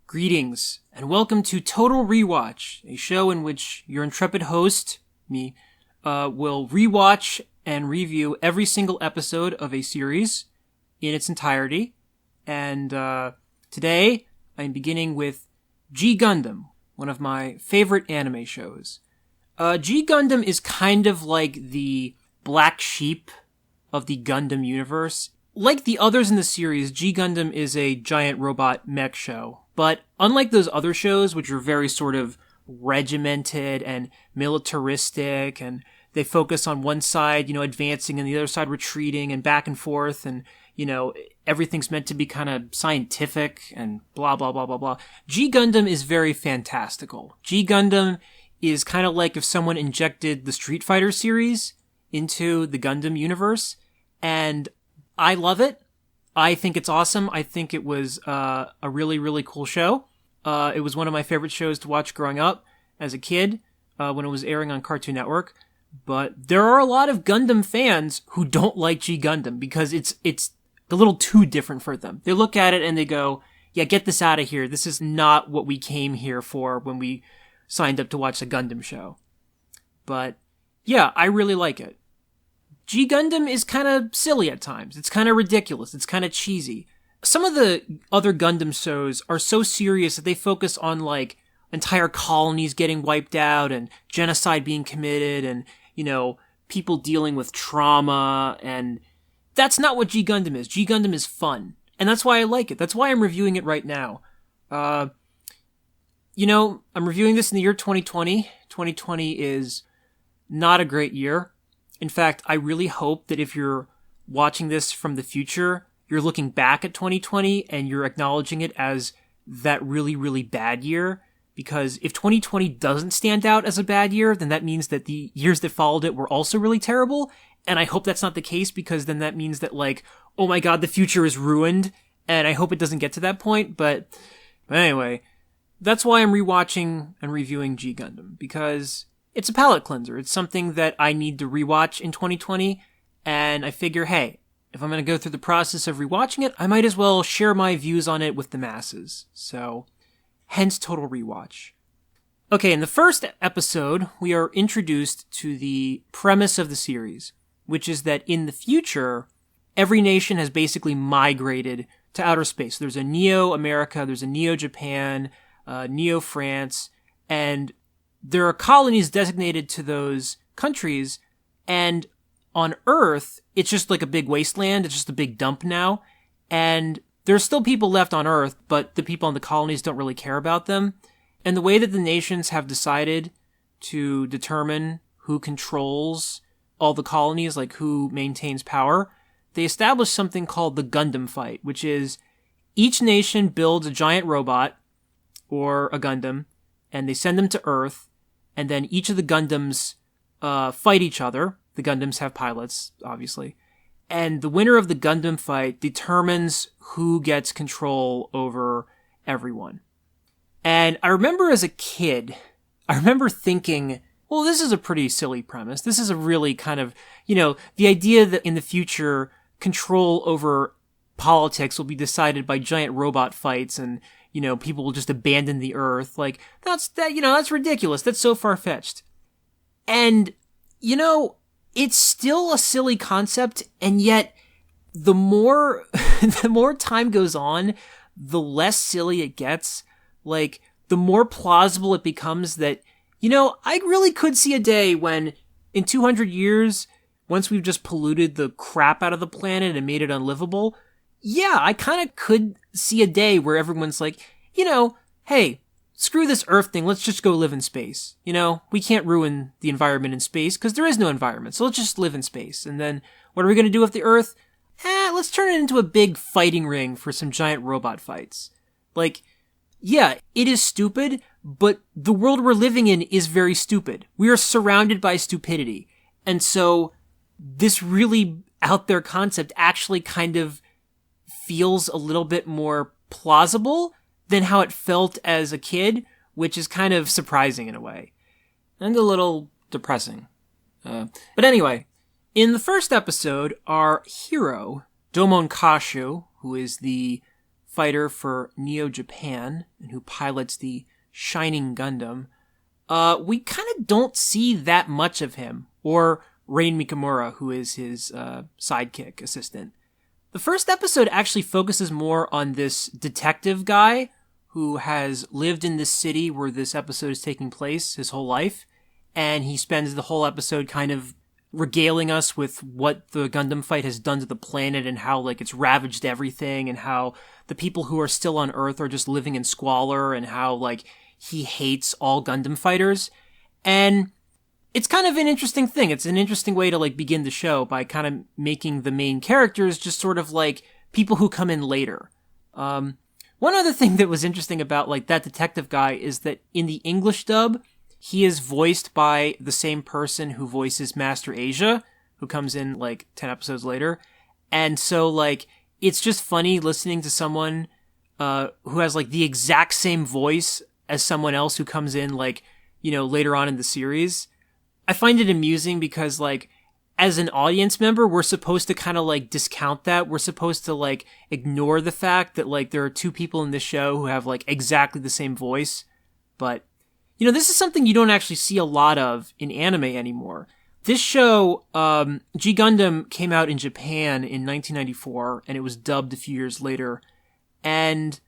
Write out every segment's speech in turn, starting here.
Greetings, and welcome to Total Rewatch, a show in which your intrepid host, me, will rewatch and review every single episode of a series in its entirety. And today, I'm beginning with G Gundam, one of my favorite anime shows. G Gundam is kind of like the black sheep of the Gundam universe. Like the others in the series, G Gundam is a giant robot mech show. But unlike those other shows, which are very sort of regimented and militaristic, and they focus on one side, advancing and the other side retreating and back and forth, and, everything's meant to be kind of scientific and blah, blah, blah, blah, blah. G Gundam is very fantastical. G Gundam is kind of like if someone injected the Street Fighter series into the Gundam universe, and I love it. I think it's awesome. I think it was a really, really cool show. It was one of my favorite shows to watch growing up as a kid when it was airing on Cartoon Network. But there are a lot of Gundam fans who don't like G Gundam because it's a little too different for them. They look at it and they go, yeah, get this out of here. This is not what we came here for when we signed up to watch the Gundam show. But yeah, I really like it. G Gundam is kind of silly at times. It's kind of ridiculous. It's kind of cheesy. Some of the other Gundam shows are so serious that they focus on, like, entire colonies getting wiped out and genocide being committed and, people dealing with trauma. And that's not what G Gundam is. G Gundam is fun. And that's why I like it. That's why I'm reviewing it right now. I'm reviewing this in the year 2020. 2020 is not a great year. In fact, I really hope that if you're watching this from the future, you're looking back at 2020 and you're acknowledging it as that really, really bad year. Because if 2020 doesn't stand out as a bad year, then that means that the years that followed it were also really terrible. And I hope that's not the case, because then that means that, like, oh my god, the future is ruined. And I hope it doesn't get to that point. But anyway, that's why I'm rewatching and reviewing G Gundam. Because it's a palate cleanser. It's something that I need to rewatch in 2020, and I figure, hey, if I'm going to go through the process of rewatching it, I might as well share my views on it with the masses. So, hence Total Rewatch. Okay, in the first episode, we are introduced to the premise of the series, which is that in the future, every nation has basically migrated to outer space. There's a Neo-America, there's a Neo-Japan, Neo-France, and there are colonies designated to those countries, and on Earth, it's just like a big wasteland. It's just a big dump now, and there's still people left on Earth, but the people in the colonies don't really care about them. And the way that the nations have decided to determine who controls all the colonies, like who maintains power, they establish something called the Gundam Fight, which is each nation builds a giant robot, or a Gundam, and they send them to Earth, and then each of the Gundams fight each other. The Gundams have pilots, obviously. And the winner of the Gundam fight determines who gets control over everyone. And I remember as a kid, I remember thinking, well, this is a pretty silly premise. This is a really kind of, the idea that in the future, control over politics will be decided by giant robot fights and, people will just abandon the Earth. Like, that's ridiculous. That's so far-fetched. And, it's still a silly concept, and yet the more time goes on, the less silly it gets. Like, the more plausible it becomes that, I really could see a day when, in 200 years, once we've just polluted the crap out of the planet and made it unlivable, yeah, I kind of could see a day where everyone's like, hey, screw this Earth thing, let's just go live in space. We can't ruin the environment in space because there is no environment, so let's just live in space. And then, what are we going to do with the Earth? Let's turn it into a big fighting ring for some giant robot fights. Like, yeah, it is stupid, but the world we're living in is very stupid. We are surrounded by stupidity. And so, this really out there concept actually kind of feels a little bit more plausible than how it felt as a kid, which is kind of surprising in a way. And a little depressing. But anyway, in the first episode, our hero, Domon, who is the fighter for Neo Japan and who pilots the Shining Gundam, we kind of don't see that much of him, or Rain Mikamura, who is his sidekick assistant. The first episode actually focuses more on this detective guy who has lived in this city where this episode is taking place his whole life, and he spends the whole episode kind of regaling us with what the Gundam fight has done to the planet and how, like, it's ravaged everything, and how the people who are still on Earth are just living in squalor, and how, like, he hates all Gundam fighters. And it's kind of an interesting thing. It's an interesting way to, like, begin the show by kind of making the main characters just sort of like people who come in later. One other thing that was interesting about, like, that detective guy is that in the English dub, he is voiced by the same person who voices Master Asia, who comes in, like, 10 episodes later. And so, like, it's just funny listening to someone who has, like, the exact same voice as someone else who comes in, like, you know, later on in the series. I find it amusing because, like, as an audience member, we're supposed to kind of, like, discount that. We're supposed to, like, ignore the fact that, like, there are two people in this show who have, like, exactly the same voice. But, you know, this is something you don't actually see a lot of in anime anymore. This show, G Gundam, came out in Japan in 1994, and it was dubbed a few years later. And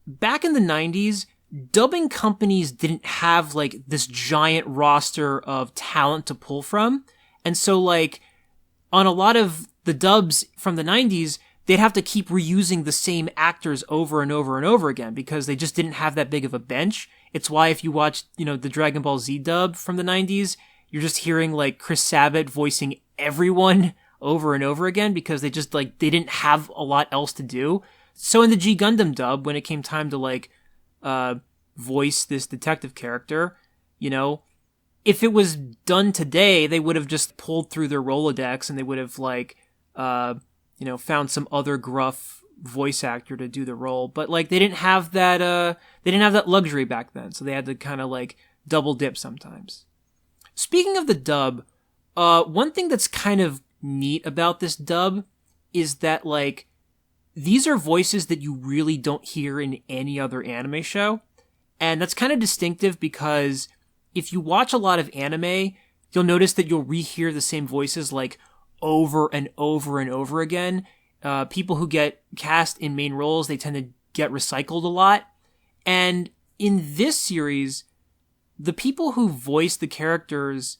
back in the 90s, dubbing companies didn't have, like, this giant roster of talent to pull from. And so, like, on a lot of the dubs from the 90s, they'd have to keep reusing the same actors over and over and over again because they just didn't have that big of a bench. It's why if you watch, you know, the Dragon Ball Z dub from the 90s, you're just hearing, like, Chris Sabat voicing everyone over and over again because they just, like, they didn't have a lot else to do. So in the G Gundam dub, when it came time to, like, voice this detective character, you know, if it was done today, they would have just pulled through their Rolodex and they would have, like, you know, found some other gruff voice actor to do the role. But, like, they didn't have that luxury back then, so they had to kind of, like, double dip sometimes. Speaking of the dub, one thing that's kind of neat about this dub is that, like, these are voices that you really don't hear in any other anime show. And that's kind of distinctive because if you watch a lot of anime, you'll notice that you'll rehear the same voices, like, over and over and over again. People who get cast in main roles, they tend to get recycled a lot. And in this series, the people who voice the characters,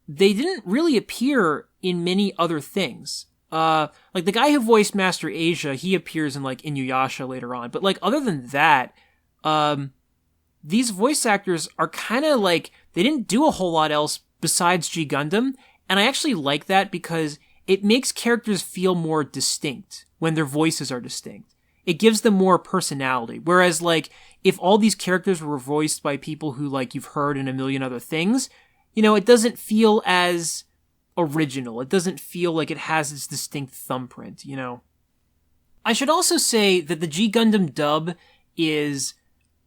they didn't really appear in many other things. Like, the guy who voiced Master Asia, he appears in, like, Inuyasha later on. But, like, other than that, these voice actors are kind of, like, they didn't do a whole lot else besides G Gundam. And I actually like that because it makes characters feel more distinct when their voices are distinct. It gives them more personality. Whereas, like, if all these characters were voiced by people who, like, you've heard in a million other things, you know, it doesn't feel as original. It doesn't feel like it has its distinct thumbprint, you know? I should also say that the G Gundam dub is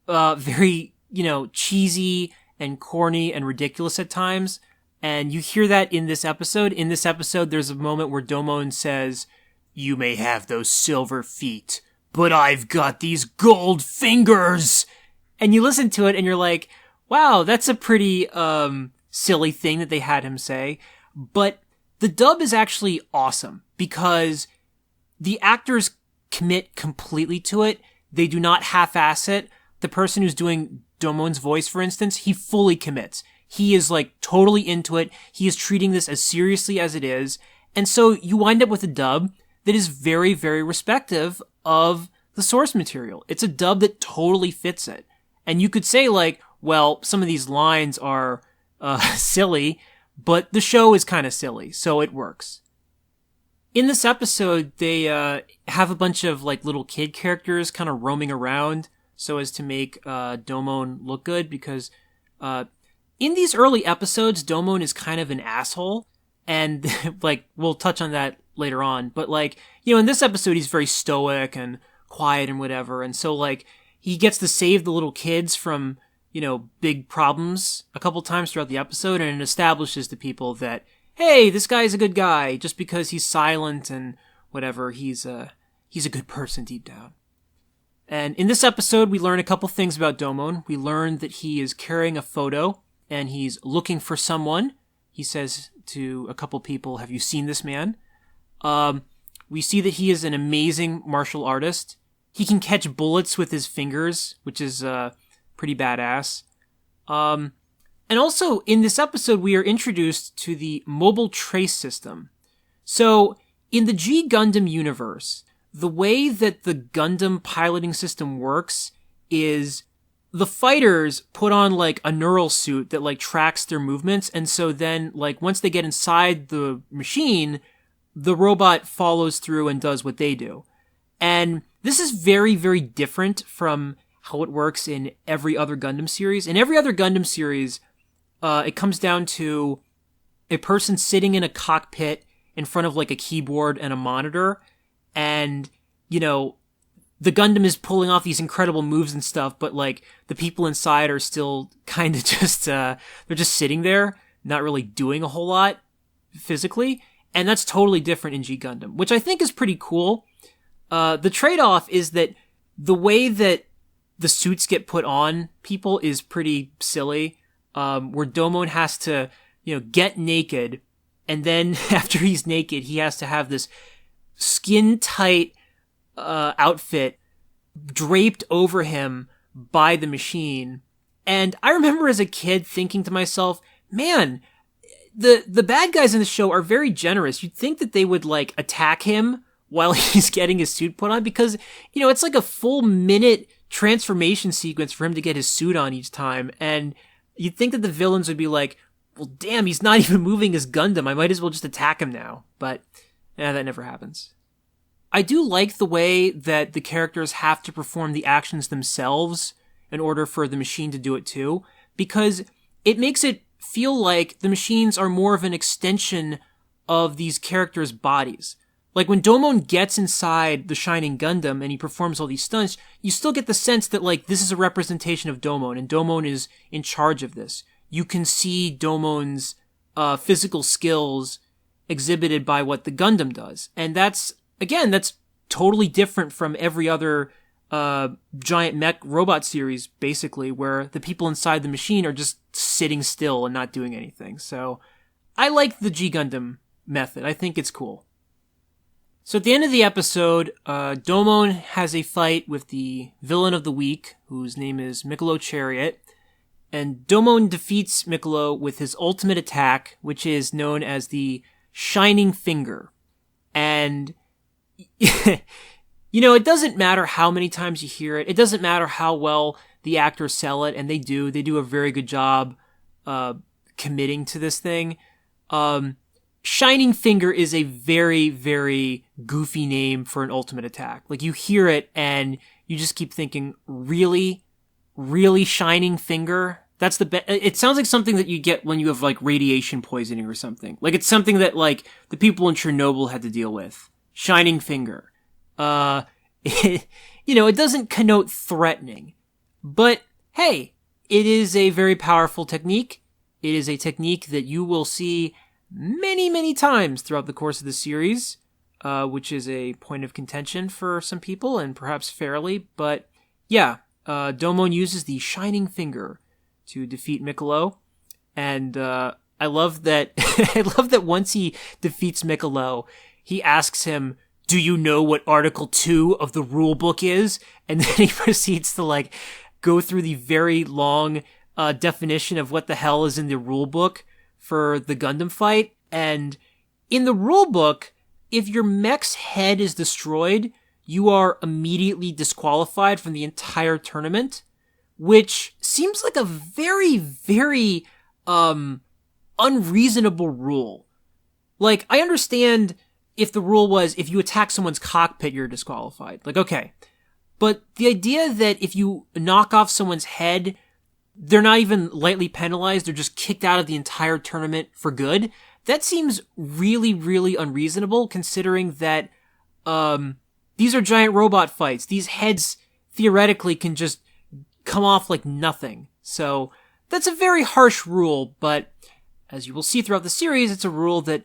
very, you know, cheesy and corny and ridiculous at times. And you hear that in this episode. In this episode, there's a moment where Domon says, "You may have those silver feet, but I've got these gold fingers." And you listen to it and you're like, wow, that's a pretty silly thing that they had him say. But the dub is actually awesome because the actors commit completely to it. They do not half-ass it. The person who's doing Domon's voice, for instance, he fully commits. He is, like, totally into it. He is treating this as seriously as it is. And so you wind up with a dub that is very, very respective of the source material. It's a dub that totally fits it. And you could say, like, well, some of these lines are silly, but the show is kind of silly, so it works. In this episode, they have a bunch of, like, little kid characters kind of roaming around so as to make Domon look good, because in these early episodes, Domon is kind of an asshole, and, like, we'll touch on that later on, but, like, you know, in this episode, he's very stoic and quiet and whatever, and so, like, he gets to save the little kids from, you know, big problems a couple times throughout the episode, and it establishes to people that, hey, this guy's a good guy, just because he's silent and whatever, he's he's a good person deep down. And in this episode, we learn a couple things about Domon. We learn that he is carrying a photo, and he's looking for someone. He says to a couple people, "Have you seen this man?" We see that he is an amazing martial artist. He can catch bullets with his fingers, which is pretty badass. And also, in this episode, we are introduced to the mobile trace system. So, in the G Gundam universe, the way that the Gundam piloting system works is the fighters put on like a neural suit that like tracks their movements, and so then like once they get inside the machine, the robot follows through and does what they do. And this is very, very different from how it works in every other Gundam series. In every other Gundam series, it comes down to a person sitting in a cockpit in front of like a keyboard and a monitor, and, you know, the Gundam is pulling off these incredible moves and stuff, but like the people inside are still kind of just, they're just sitting there, not really doing a whole lot physically. And that's totally different in G Gundam, which I think is pretty cool. The trade-off is that the way that the suits get put on people is pretty silly, where Domon has to, get naked, and then after he's naked, he has to have this skin-tight outfit draped over him by the machine. And I remember as a kid thinking to myself, man, the bad guys in the show are very generous. You'd think that they would like attack him while he's getting his suit put on, because, it's like a full minute transformation sequence for him to get his suit on each time. And you'd think that the villains would be like, well, damn, he's not even moving his Gundam. I might as well just attack him now. But that never happens. I do like the way that the characters have to perform the actions themselves in order for the machine to do it too, because it makes it feel like the machines are more of an extension of these characters' bodies. Like when Domon gets inside the Shining Gundam and he performs all these stunts, you still get the sense that like this is a representation of Domon, and Domon is in charge of this. You can see Domon's physical skills exhibited by what the Gundam does. And that's totally different from every other giant mech robot series, basically, where the people inside the machine are just sitting still and not doing anything. So I like the G Gundam method. I think it's cool. So at the end of the episode, Domon has a fight with the villain of the week, whose name is Mikkolo Chariot. And Domon defeats Mikkolo with his ultimate attack, which is known as the Shining Finger. And, it doesn't matter how many times you hear it. It doesn't matter how well the actors sell it, and they do. They do a very good job committing to this thing. Shining Finger is a very, very goofy name for an ultimate attack. Like, you hear it, and you just keep thinking, really? Really Shining Finger? That's it sounds like something that you get when you have, like, radiation poisoning or something. Like, it's something that, like, the people in Chernobyl had to deal with. Shining Finger. It doesn't connote threatening. But, hey, it is a very powerful technique. It is a technique that you will see many, many times throughout the course of the series, which is a point of contention for some people, and perhaps fairly. But, yeah, Domon uses the Shining Finger to defeat Mikkolo. And, I love that, once he defeats Mikkolo, he asks him, "Do you know what Article 2 of the rule book is?" And then he proceeds to, like, go through the very long definition of what the hell is in the rule book for the Gundam fight. And in the rule book, if your mech's head is destroyed, you are immediately disqualified from the entire tournament, which seems like a very, very unreasonable rule. Like, I understand if the rule was, if you attack someone's cockpit, you're disqualified. Like, okay. But the idea that if you knock off someone's head, they're not even lightly penalized, they're just kicked out of the entire tournament for good, that seems really, really unreasonable, considering that these are giant robot fights. These heads theoretically can just come off like nothing. So that's a very harsh rule, but as you will see throughout the series, it's a rule that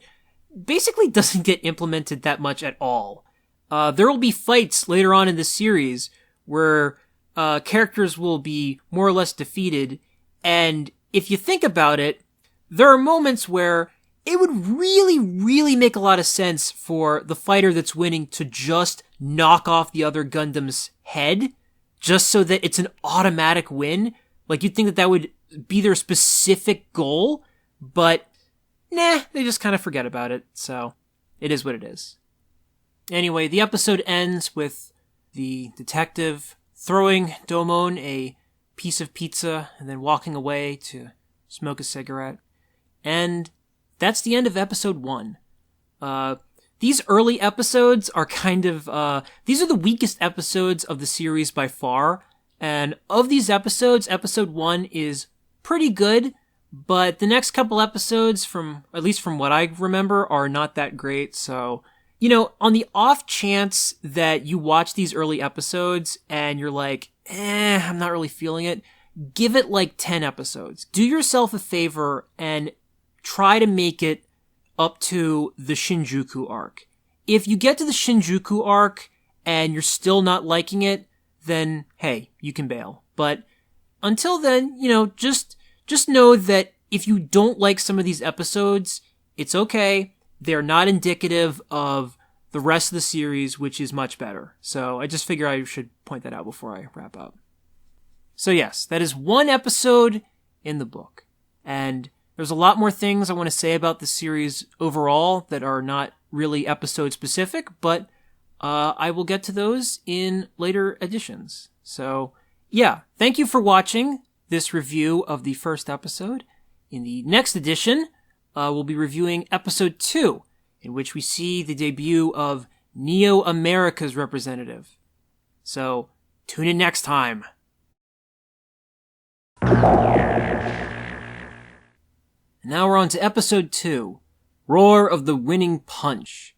basically doesn't get implemented that much at all. there will be fights later on in the series where characters will be more or less defeated, and if you think about it, there are moments where it would really, really make a lot of sense for the fighter that's winning to just knock off the other Gundam's head, just so that it's an automatic win. Like, you'd think that that would be their specific goal, but nah, they just kind of forget about it, so it is what it is. Anyway, the episode ends with the detective throwing Domon a piece of pizza and then walking away to smoke a cigarette. And that's the end of episode 1. These early episodes are kind of, these are the weakest episodes of the series by far. And of these episodes, episode 1 is pretty good, but the next couple episodes, at least from what I remember, are not that great. So, you know, on the off chance that you watch these early episodes and you're like, I'm not really feeling it, give it like 10 episodes. Do yourself a favor and try to make it up to the Shinjuku arc. If you get to the Shinjuku arc and you're still not liking it, then hey, you can bail. But until then, you know, just know that if you don't like some of these episodes, it's okay. They're not indicative of the rest of the series, which is much better. So I just figure I should point that out before I wrap up. So yes, that is one episode in the book. And there's a lot more things I want to say about the series overall that are not really episode specific, but I will get to those in later editions. So yeah, thank you for watching this review of the first episode. In the next edition, we'll be reviewing episode 2, in which we see the debut of Neo America's representative. So tune in next time. Now we're on to episode 2, Roar of the Winning Punch.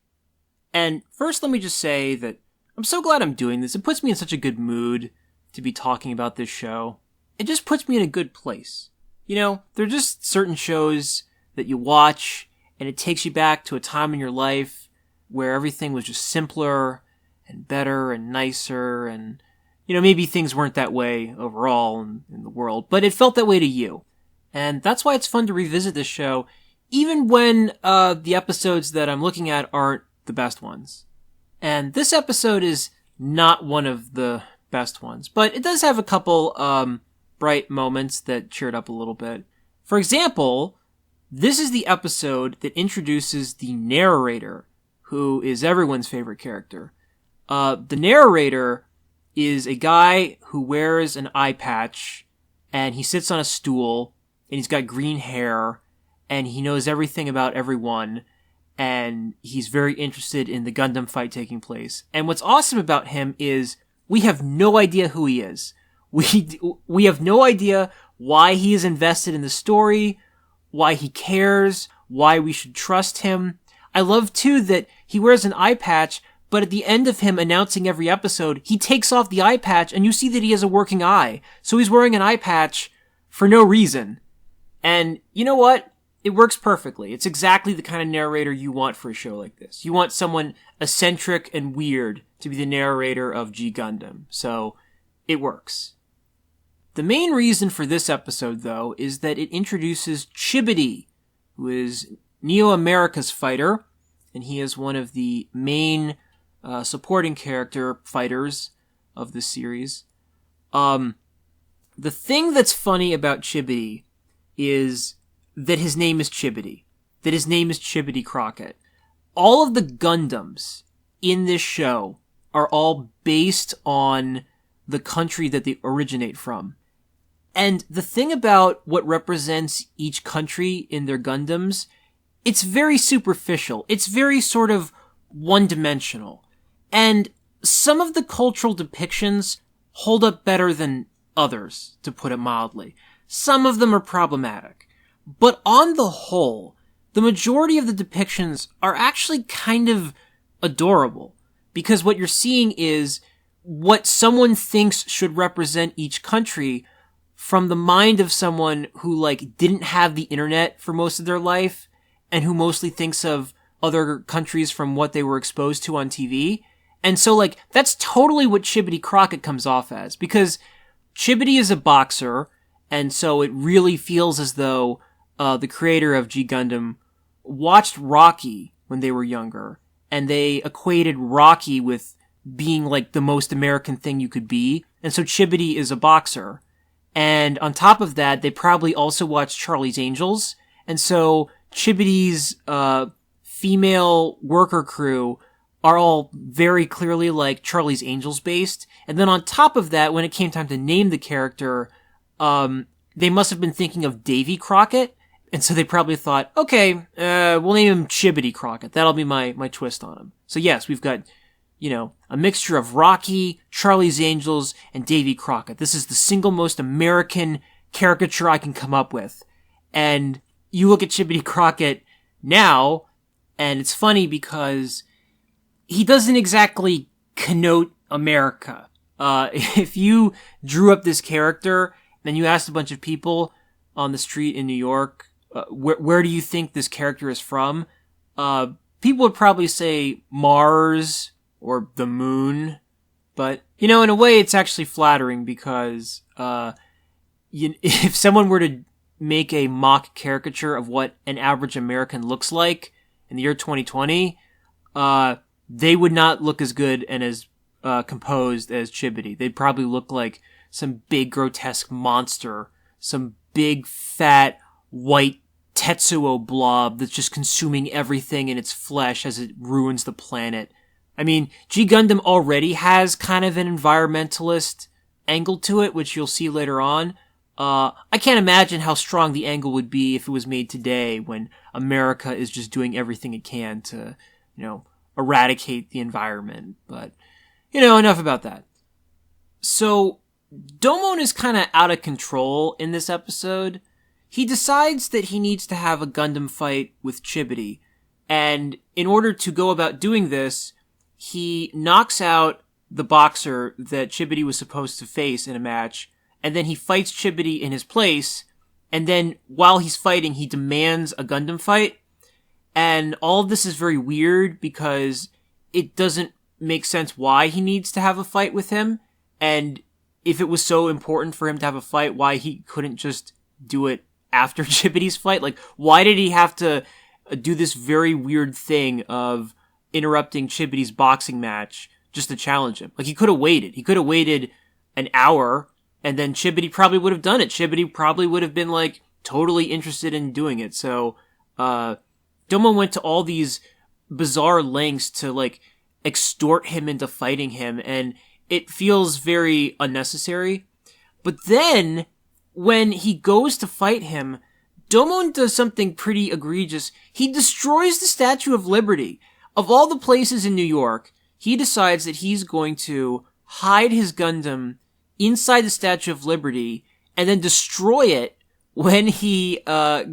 And first let me just say that I'm so glad I'm doing this. It puts me in such a good mood to be talking about this show. It just puts me in a good place. You know, there are just certain shows that you watch and it takes you back to a time in your life where everything was just simpler and better and nicer, and, you know, maybe things weren't that way overall in the world, but it felt that way to you. And that's why it's fun to revisit this show, even when the episodes that I'm looking at aren't the best ones. And this episode is not one of the best ones, but it does have a couple bright moments that cheered up a little bit. For example, this is the episode that introduces the narrator, who is everyone's favorite character. The narrator is a guy who wears an eye patch, and he sits on a stool, and he's got green hair, and he knows everything about everyone, and he's very interested in the Gundam fight taking place. And what's awesome about him is we have no idea who he is. We have no idea why he is invested in the story, why he cares, why we should trust him. I love, too, that he wears an eye patch, but at the end of him announcing every episode, he takes off the eye patch, and you see that he has a working eye. So he's wearing an eye patch for no reason. And you know what? It works perfectly. It's exactly the kind of narrator you want for a show like this. You want someone eccentric and weird to be the narrator of G Gundam. So it works. The main reason for this episode, though, is that it introduces Chibity, who is Neo America's fighter, and he is one of the main supporting character fighters of this series. The thing that's funny about Chibity is that his name is Chibity. That his name is Chibity Crockett. All of the Gundams in this show are all based on the country that they originate from. And the thing about what represents each country in their Gundams, it's very superficial. It's very sort of one-dimensional. And some of the cultural depictions hold up better than others, to put it mildly. Some of them are problematic. But on the whole, the majority of the depictions are actually kind of adorable. Because what you're seeing is what someone thinks should represent each country from the mind of someone who, like, didn't have the internet for most of their life and who mostly thinks of other countries from what they were exposed to on TV. And so, like, that's totally what Chibity Crockett comes off as, because Chibity is a boxer, and so it really feels as though the creator of G Gundam watched Rocky when they were younger, and they equated Rocky with being like the most American thing you could be, and so Chibity is a boxer. And on top of that, they probably also watched Charlie's Angels, and so Chibity's female worker crew are all very clearly like Charlie's Angels based. And then on top of that, when it came time to name the character, they must have been thinking of Davy Crockett. And so they probably thought, okay, we'll name him Chibity Crockett. That'll be my twist on him. So yes, we've got, a mixture of Rocky, Charlie's Angels, and Davy Crockett. This is the single most American caricature I can come up with. And you look at Chibity Crockett now, and it's funny because he doesn't exactly connote America. If you drew up this character and you asked a bunch of people on the street in New York, where do you think this character is from? People would probably say Mars or the moon. But, in a way it's actually flattering because, if someone were to make a mock caricature of what an average American looks like in the year 2020, they would not look as good and as composed as Chibity. They'd probably look like some big grotesque monster, some big fat white Tetsuo blob that's just consuming everything in its flesh as it ruins the planet. I mean, G Gundam already has kind of an environmentalist angle to it, which you'll see later on. I can't imagine how strong the angle would be if it was made today when America is just doing everything it can to, eradicate the environment. But, enough about that. So, Domon is kind of out of control in this episode. He decides that he needs to have a Gundam fight with Chibity. And in order to go about doing this, he knocks out the boxer that Chibity was supposed to face in a match, and then he fights Chibity in his place, and then while he's fighting, he demands a Gundam fight. And all of this is very weird because it doesn't make sense why he needs to have a fight with him. And if it was so important for him to have a fight, why he couldn't just do it after Chibity's fight? Like, why did he have to do this very weird thing of interrupting Chibity's boxing match just to challenge him? Like, he could have waited. He could have waited an hour, and then Chibity probably would have done it. Chibity probably would have been, like, totally interested in doing it. So, Domon went to all these bizarre lengths to, like, extort him into fighting him, and it feels very unnecessary. But then, when he goes to fight him, Domon does something pretty egregious. He destroys the Statue of Liberty. Of all the places in New York, he decides that he's going to hide his Gundam inside the Statue of Liberty and then destroy it when he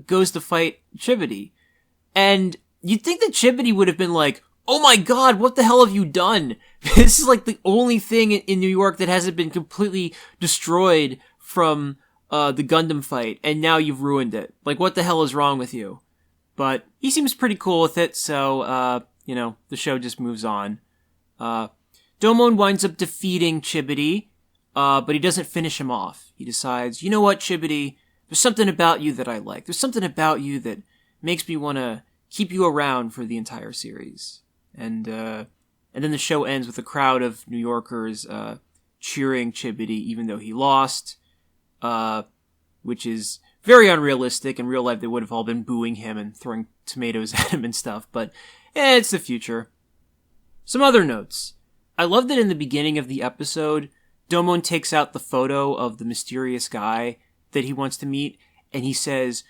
goes to fight Chibity. And you'd think that Chibity would have been like, oh my god, what the hell have you done? This is like the only thing in New York that hasn't been completely destroyed from the Gundam fight, and now you've ruined it. Like, what the hell is wrong with you? But he seems pretty cool with it, so, the show just moves on. Domon winds up defeating Chibity, but he doesn't finish him off. He decides, you know what, Chibity, there's something about you that I like. There's something about you that makes me want to keep you around for the entire series. And then the show ends with a crowd of New Yorkers cheering Chibity even though he lost, which is very unrealistic. In real life, they would have all been booing him and throwing tomatoes at him and stuff, but it's the future. Some other notes. I love that in the beginning of the episode, Domon takes out the photo of the mysterious guy that he wants to meet, and he says,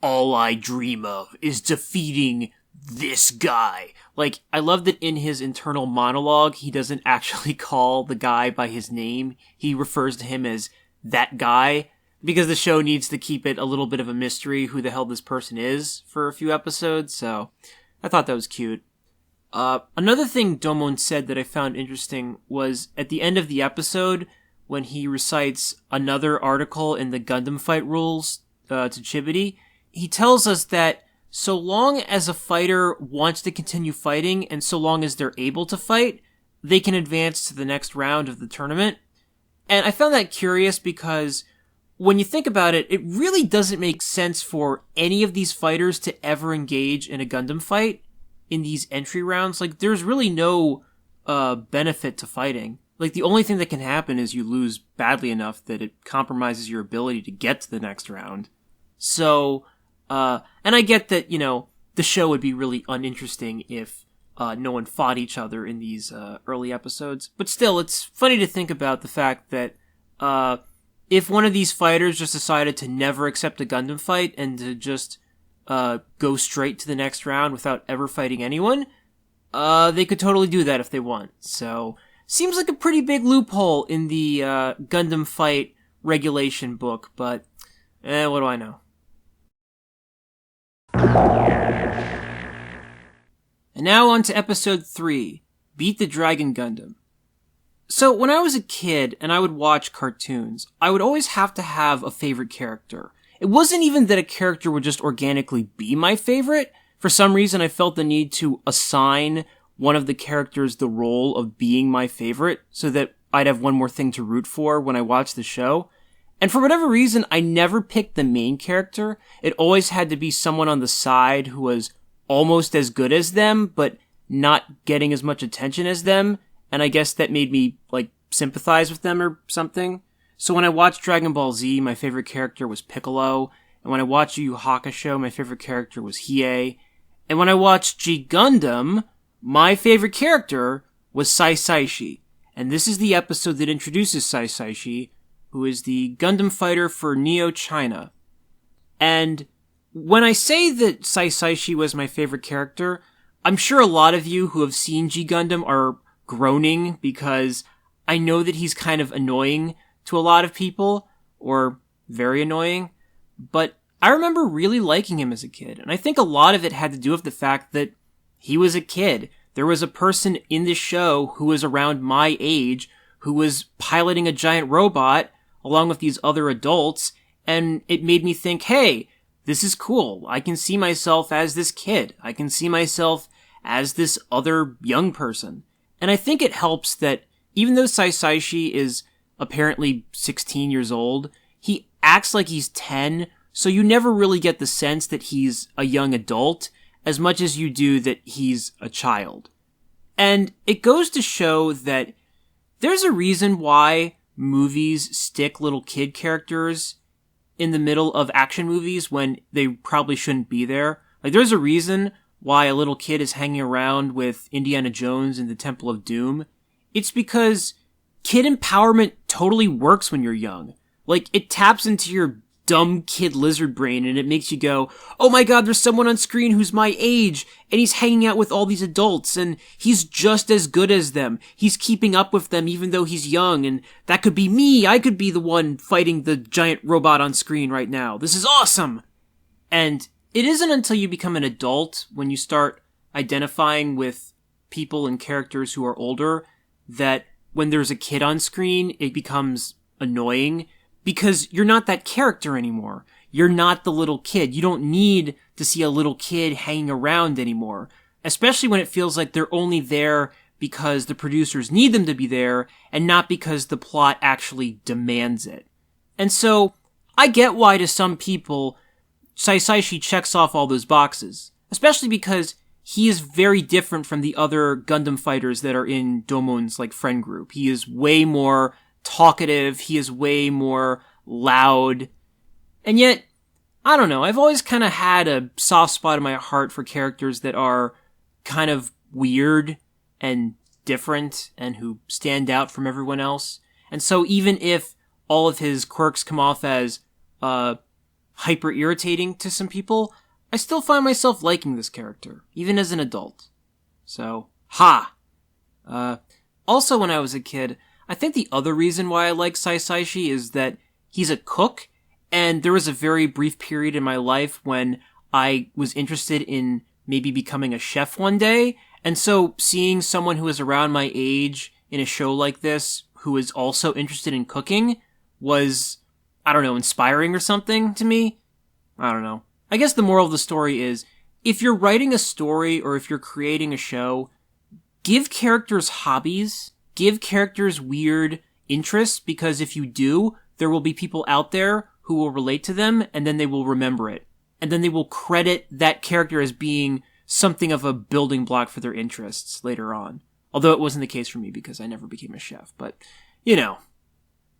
all I dream of is defeating this guy. Like, I love that in his internal monologue, he doesn't actually call the guy by his name. He refers to him as that guy, because the show needs to keep it a little bit of a mystery who the hell this person is for a few episodes, so I thought that was cute. Another thing Domon said that I found interesting was at the end of the episode, when he recites another article in the Gundam Fight rules to Chibity, he tells us that so long as a fighter wants to continue fighting, and so long as they're able to fight, they can advance to the next round of the tournament. And I found that curious because when you think about it, it really doesn't make sense for any of these fighters to ever engage in a Gundam fight in these entry rounds. Like, there's really no benefit to fighting. Like, the only thing that can happen is you lose badly enough that it compromises your ability to get to the next round. So, and I get that, the show would be really uninteresting if no one fought each other in these early episodes. But still, it's funny to think about the fact that if one of these fighters just decided to never accept a Gundam fight and to just go straight to the next round without ever fighting anyone, they could totally do that if they want. So, seems like a pretty big loophole in the Gundam Fight regulation book, but what do I know? And now on to episode 3, Beat the Dragon Gundam. So when I was a kid and I would watch cartoons, I would always have to have a favorite character. It wasn't even that a character would just organically be my favorite. For some reason, I felt the need to assign one of the characters the role of being my favorite so that I'd have one more thing to root for when I watched the show. And for whatever reason, I never picked the main character. It always had to be someone on the side who was almost as good as them, but not getting as much attention as them. And I guess that made me, sympathize with them or something. So when I watched Dragon Ball Z, my favorite character was Piccolo. And when I watched Yu Yu Hakusho, my favorite character was Hiei. And when I watched G Gundam, my favorite character was Sai Saishi. And this is the episode that introduces Sai Saishi, who is the Gundam fighter for Neo China. And when I say that Sai Saishi was my favorite character, I'm sure a lot of you who have seen G Gundam are groaning because I know that he's kind of annoying to a lot of people, or very annoying, but I remember really liking him as a kid, and I think a lot of it had to do with the fact that he was a kid. There was a person in this show who was around my age who was piloting a giant robot along with these other adults, and it made me think, hey, this is cool. I can see myself as this kid. I can see myself as this other young person. And I think it helps that even though Sai Saishi is apparently 16 years old, he acts like he's 10, so you never really get the sense that he's a young adult as much as you do that he's a child. And it goes to show that there's a reason why movies stick little kid characters in the middle of action movies when they probably shouldn't be there. There's a reason why a little kid is hanging around with Indiana Jones in the Temple of Doom. It's because kid empowerment totally works when you're young. It taps into your dumb kid lizard brain and it makes you go, oh my god, there's someone on screen who's my age and he's hanging out with all these adults and he's just as good as them. He's keeping up with them even though he's young, and that could be me. I could be the one fighting the giant robot on screen right now. This is awesome! And it isn't until you become an adult, when you start identifying with people and characters who are older, that when there's a kid on screen, it becomes annoying. Because you're not that character anymore. You're not the little kid. You don't need to see a little kid hanging around anymore. Especially when it feels like they're only there because the producers need them to be there, and not because the plot actually demands it. And so, I get why to some people, Sai Saishi checks off all those boxes. Especially because he is very different from the other Gundam fighters that are in Domon's, friend group. He is way more talkative, he is way more loud, and yet, I don't know, I've always kind of had a soft spot in my heart for characters that are kind of weird and different and who stand out from everyone else. And so even if all of his quirks come off as hyper irritating to some people, I still find myself liking this character, even as an adult. So, also when I was a kid, I think the other reason why I like Sai Saishi is that he's a cook, and there was a very brief period in my life when I was interested in maybe becoming a chef one day, and so seeing someone who is around my age in a show like this who is also interested in cooking was, inspiring or something to me. I don't know. I guess the moral of the story is, if you're writing a story or if you're creating a show, give characters hobbies, give characters weird interests, because if you do, there will be people out there who will relate to them, and then they will remember it. And then they will credit that character as being something of a building block for their interests later on. Although it wasn't the case for me because I never became a chef. But, you know.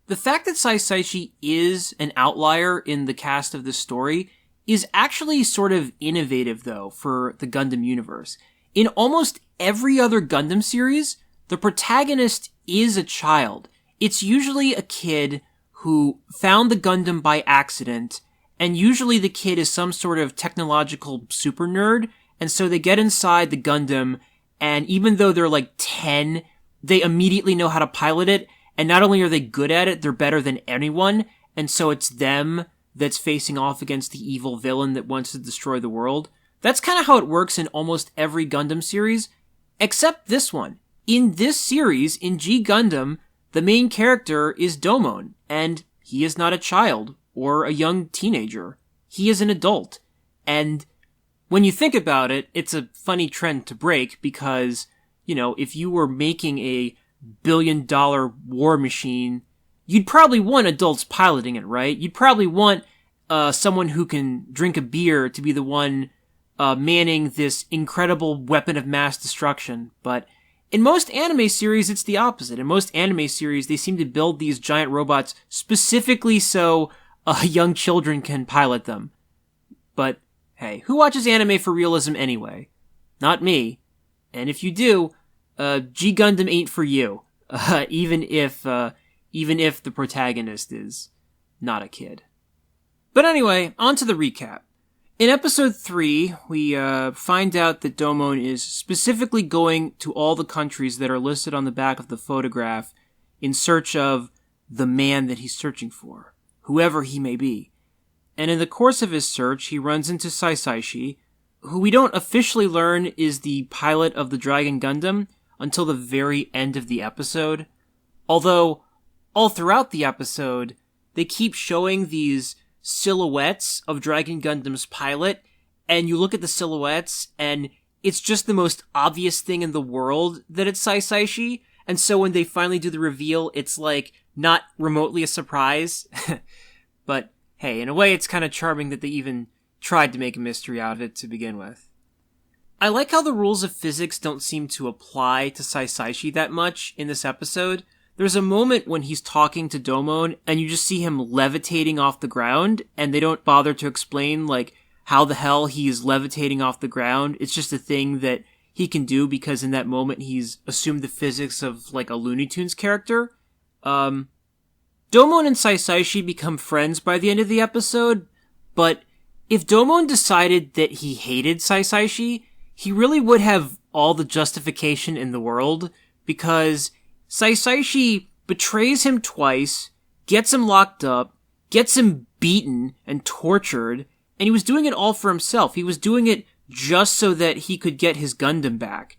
The fact that Saisaishi is an outlier in the cast of this story is actually sort of innovative, though, for the Gundam universe. In almost every other Gundam series, the protagonist is a child. It's usually a kid who found the Gundam by accident, and usually the kid is some sort of technological super nerd, and so they get inside the Gundam, and even though they're like 10, they immediately know how to pilot it, and not only are they good at it, they're better than anyone, and so it's them that's facing off against the evil villain that wants to destroy the world. That's kind of how it works in almost every Gundam series, except this one. In this series, in G Gundam, the main character is Domon, and he is not a child or a young teenager. He is an adult. And when you think about it, it's a funny trend to break because, you know, if you were making a billion-dollar war machine, you'd probably want adults piloting it, right? You'd probably want someone who can drink a beer to be the one manning this incredible weapon of mass destruction. But in most anime series, it's the opposite. In most anime series, they seem to build these giant robots specifically so young children can pilot them. But hey, who watches anime for realism anyway? Not me. And if you do, G Gundam ain't for you. Even if the protagonist is not a kid. But anyway, on to the recap. In episode 3, we find out that Domon is specifically going to all the countries that are listed on the back of the photograph in search of the man that he's searching for, whoever he may be. And in the course of his search, he runs into Saisaishi, who we don't officially learn is the pilot of the Dragon Gundam until the very end of the episode. Although, all throughout the episode, they keep showing these silhouettes of Dragon Gundam's pilot, and you look at the silhouettes, and it's just the most obvious thing in the world that it's Saisaishi, and so when they finally do the reveal, it's like, not remotely a surprise. But, hey, in a way it's kind of charming that they even tried to make a mystery out of it to begin with. I like how the rules of physics don't seem to apply to Saisaishi that much in this episode. There's a moment when he's talking to Domon, and you just see him levitating off the ground, and they don't bother to explain, like, how the hell he's levitating off the ground. It's just a thing that he can do because in that moment he's assumed the physics of, like, a Looney Tunes character. Domon and Saisaishi become friends by the end of the episode, but if Domon decided that he hated Saisaishi, he really would have all the justification in the world, because Saisaishi betrays him twice, gets him locked up, gets him beaten and tortured, and he was doing it all for himself. He was doing it just so that he could get his Gundam back.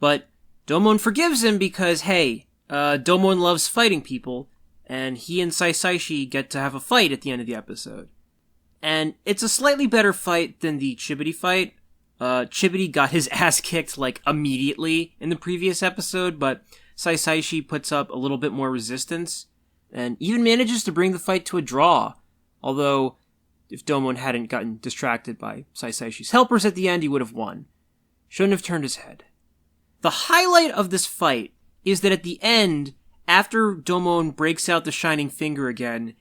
But Domon forgives him because, hey, Domon loves fighting people, and he and Saisaishi get to have a fight at the end of the episode. And it's a slightly better fight than the Chibity fight. Chibity got his ass kicked, like, immediately in the previous episode, but Saisaishi puts up a little bit more resistance, and even manages to bring the fight to a draw. Although, if Domon hadn't gotten distracted by Saisaishi's helpers at the end, he would have won. Shouldn't have turned his head. The highlight of this fight is that at the end, after Domon breaks out the Shining Finger again,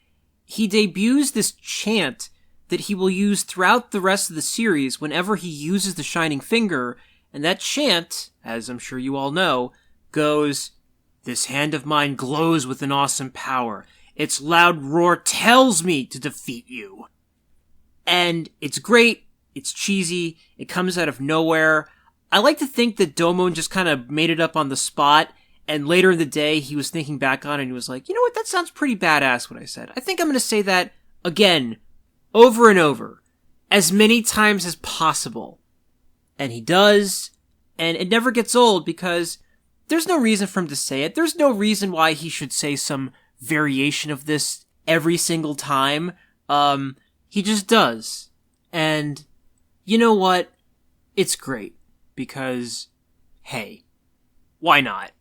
he debuts this chant that he will use throughout the rest of the series whenever he uses the Shining Finger, and that chant, as I'm sure you all know, goes, "This hand of mine glows with an awesome power. Its loud roar tells me to defeat you." And it's great, it's cheesy, it comes out of nowhere. I like to think that Domon just kind of made it up on the spot, and later in the day he was thinking back on it and he was like, you know what, that sounds pretty badass what I said. I think I'm going to say that again, over and over, as many times as possible. And he does, and it never gets old because there's no reason for him to say it. There's no reason why he should say some variation of this every single time. He just does. And you know what? It's great because, hey, why not?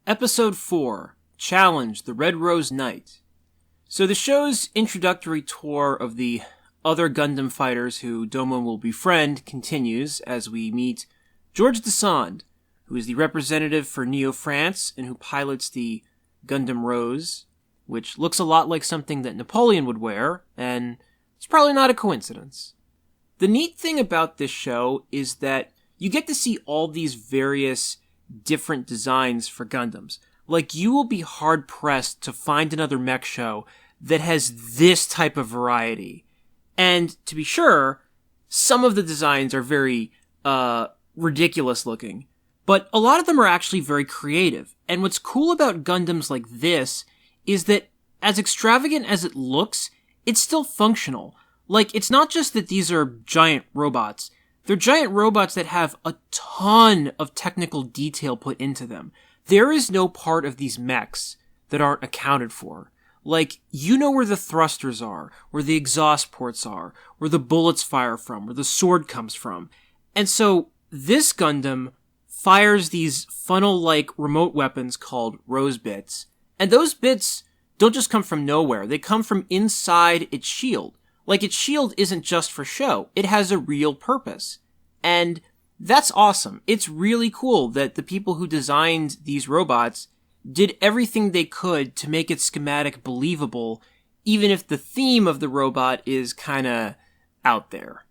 Episode 4, Challenge, the Red Rose Knight. So the show's introductory tour of the other Gundam fighters who Domon will befriend continues as we meet George Desand, who is the representative for Neo France and who pilots the Gundam Rose, which looks a lot like something that Napoleon would wear, and it's probably not a coincidence. The neat thing about this show is that you get to see all these various different designs for Gundams. Like, you will be hard-pressed to find another mech show that has this type of variety. And, to be sure, some of the designs are very, ridiculous looking. But a lot of them are actually very creative. And what's cool about Gundams like this is that, as extravagant as it looks, it's still functional. Like, it's not just that these are giant robots. They're giant robots that have a ton of technical detail put into them. There is no part of these mechs that aren't accounted for. Like, you know where the thrusters are, where the exhaust ports are, where the bullets fire from, where the sword comes from. And so, this Gundam fires these funnel-like remote weapons called Rose Bits. And those bits don't just come from nowhere. They come from inside its shield. Like, its shield isn't just for show. It has a real purpose. And that's awesome. It's really cool that the people who designed these robots did everything they could to make its schematic believable, even if the theme of the robot is kinda out there.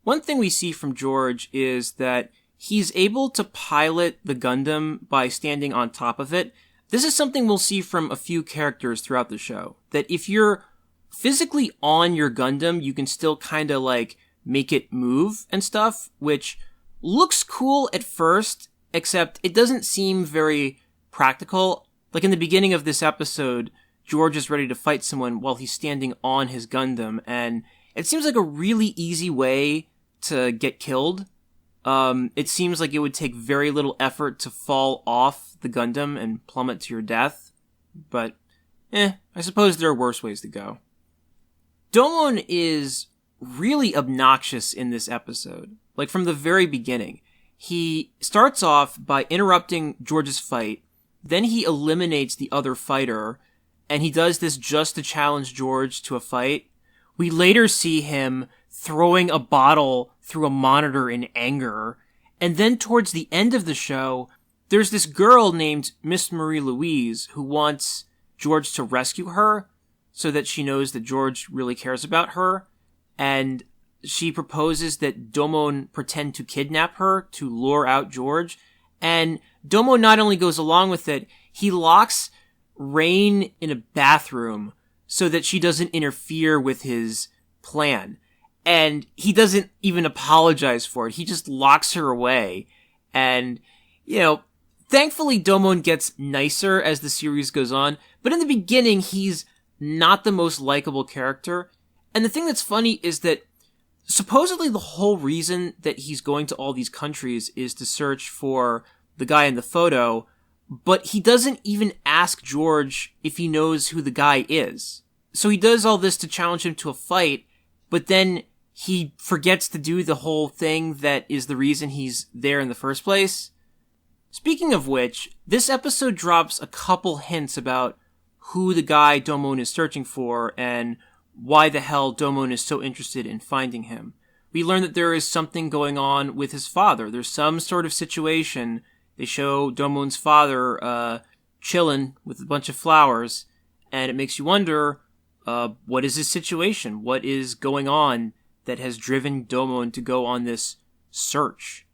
One thing we see from George is that he's able to pilot the Gundam by standing on top of it. This is something we'll see from a few characters throughout the show. That if you're physically on your Gundam, you can still kinda like make it move and stuff, which looks cool at first, except it doesn't seem very practical. Like in the beginning of this episode, George is ready to fight someone while he's standing on his Gundam, and it seems like a really easy way to get killed. It seems like it would take very little effort to fall off the Gundam and plummet to your death, but I suppose there are worse ways to go. Domon is really obnoxious in this episode. Like, from the very beginning. He starts off by interrupting George's fight, then he eliminates the other fighter, and he does this just to challenge George to a fight. We later see him throwing a bottle through a monitor in anger, and then towards the end of the show, there's this girl named Miss Marie Louise who wants George to rescue her, so that she knows that George really cares about her, and she proposes that Domon pretend to kidnap her to lure out George, and Domon not only goes along with it, he locks Rain in a bathroom so that she doesn't interfere with his plan, and he doesn't even apologize for it. He just locks her away, and, thankfully Domon gets nicer as the series goes on, but in the beginning he's not the most likable character. And the thing that's funny is that supposedly the whole reason that he's going to all these countries is to search for the guy in the photo, but he doesn't even ask George if he knows who the guy is. So he does all this to challenge him to a fight, but then he forgets to do the whole thing that is the reason he's there in the first place. Speaking of which, this episode drops a couple hints about who the guy Domon is searching for and why the hell Domon is so interested in finding him. We learn that there is something going on with his father. There's some sort of situation. They show Domon's father chilling with a bunch of flowers, and it makes you wonder, what is his situation? What is going on that has driven Domon to go on this search?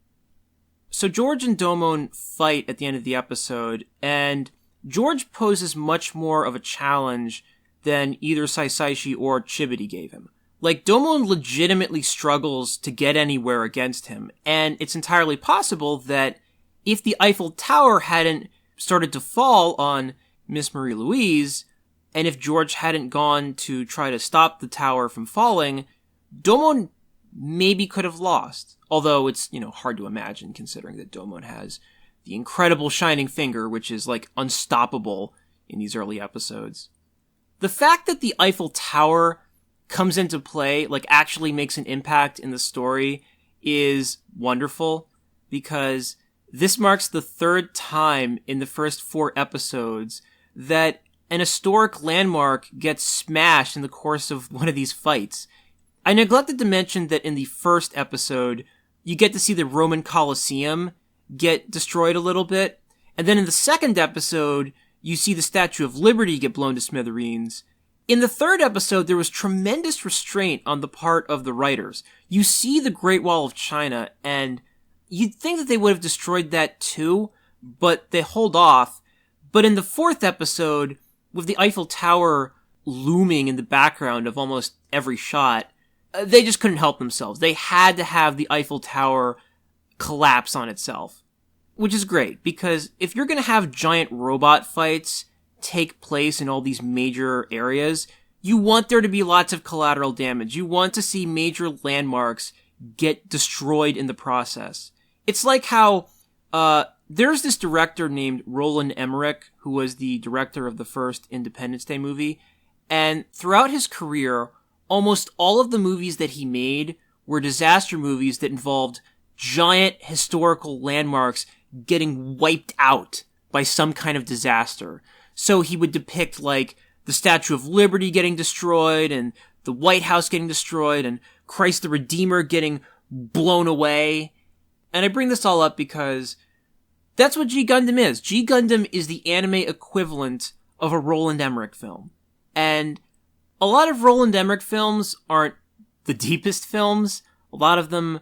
So George and Domon fight at the end of the episode, and George poses much more of a challenge than either Saisaishi or Chibity gave him. Like, Domon legitimately struggles to get anywhere against him, and it's entirely possible that if the Eiffel Tower hadn't started to fall on Miss Marie Louise, and if George hadn't gone to try to stop the tower from falling, Domon maybe could have lost. Although it's, hard to imagine considering that Domon has the incredible Shining Finger, which is, unstoppable in these early episodes. The fact that the Eiffel Tower comes into play, actually makes an impact in the story is wonderful because this marks the third time in the first 4 episodes that an historic landmark gets smashed in the course of one of these fights. I neglected to mention that in the first episode, you get to see the Roman Colosseum get destroyed a little bit. And then in the second episode, you see the Statue of Liberty get blown to smithereens. In the third episode, there was tremendous restraint on the part of the writers. You see the Great Wall of China, and you'd think that they would have destroyed that too, but they hold off. But in the fourth episode, with the Eiffel Tower looming in the background of almost every shot, they just couldn't help themselves. They had to have the Eiffel Tower collapse on itself. Which is great, because if you're going to have giant robot fights take place in all these major areas, you want there to be lots of collateral damage. You want to see major landmarks get destroyed in the process. It's like how there's this director named Roland Emmerich, who was the director of the first Independence Day movie, and throughout his career, almost all of the movies that he made were disaster movies that involved giant historical landmarks getting wiped out by some kind of disaster. So he would depict, like, the Statue of Liberty getting destroyed, and the White House getting destroyed, and Christ the Redeemer getting blown away. And I bring this all up because that's what G Gundam is. G Gundam is the anime equivalent of a Roland Emmerich film. And a lot of Roland Emmerich films aren't the deepest films. A lot of them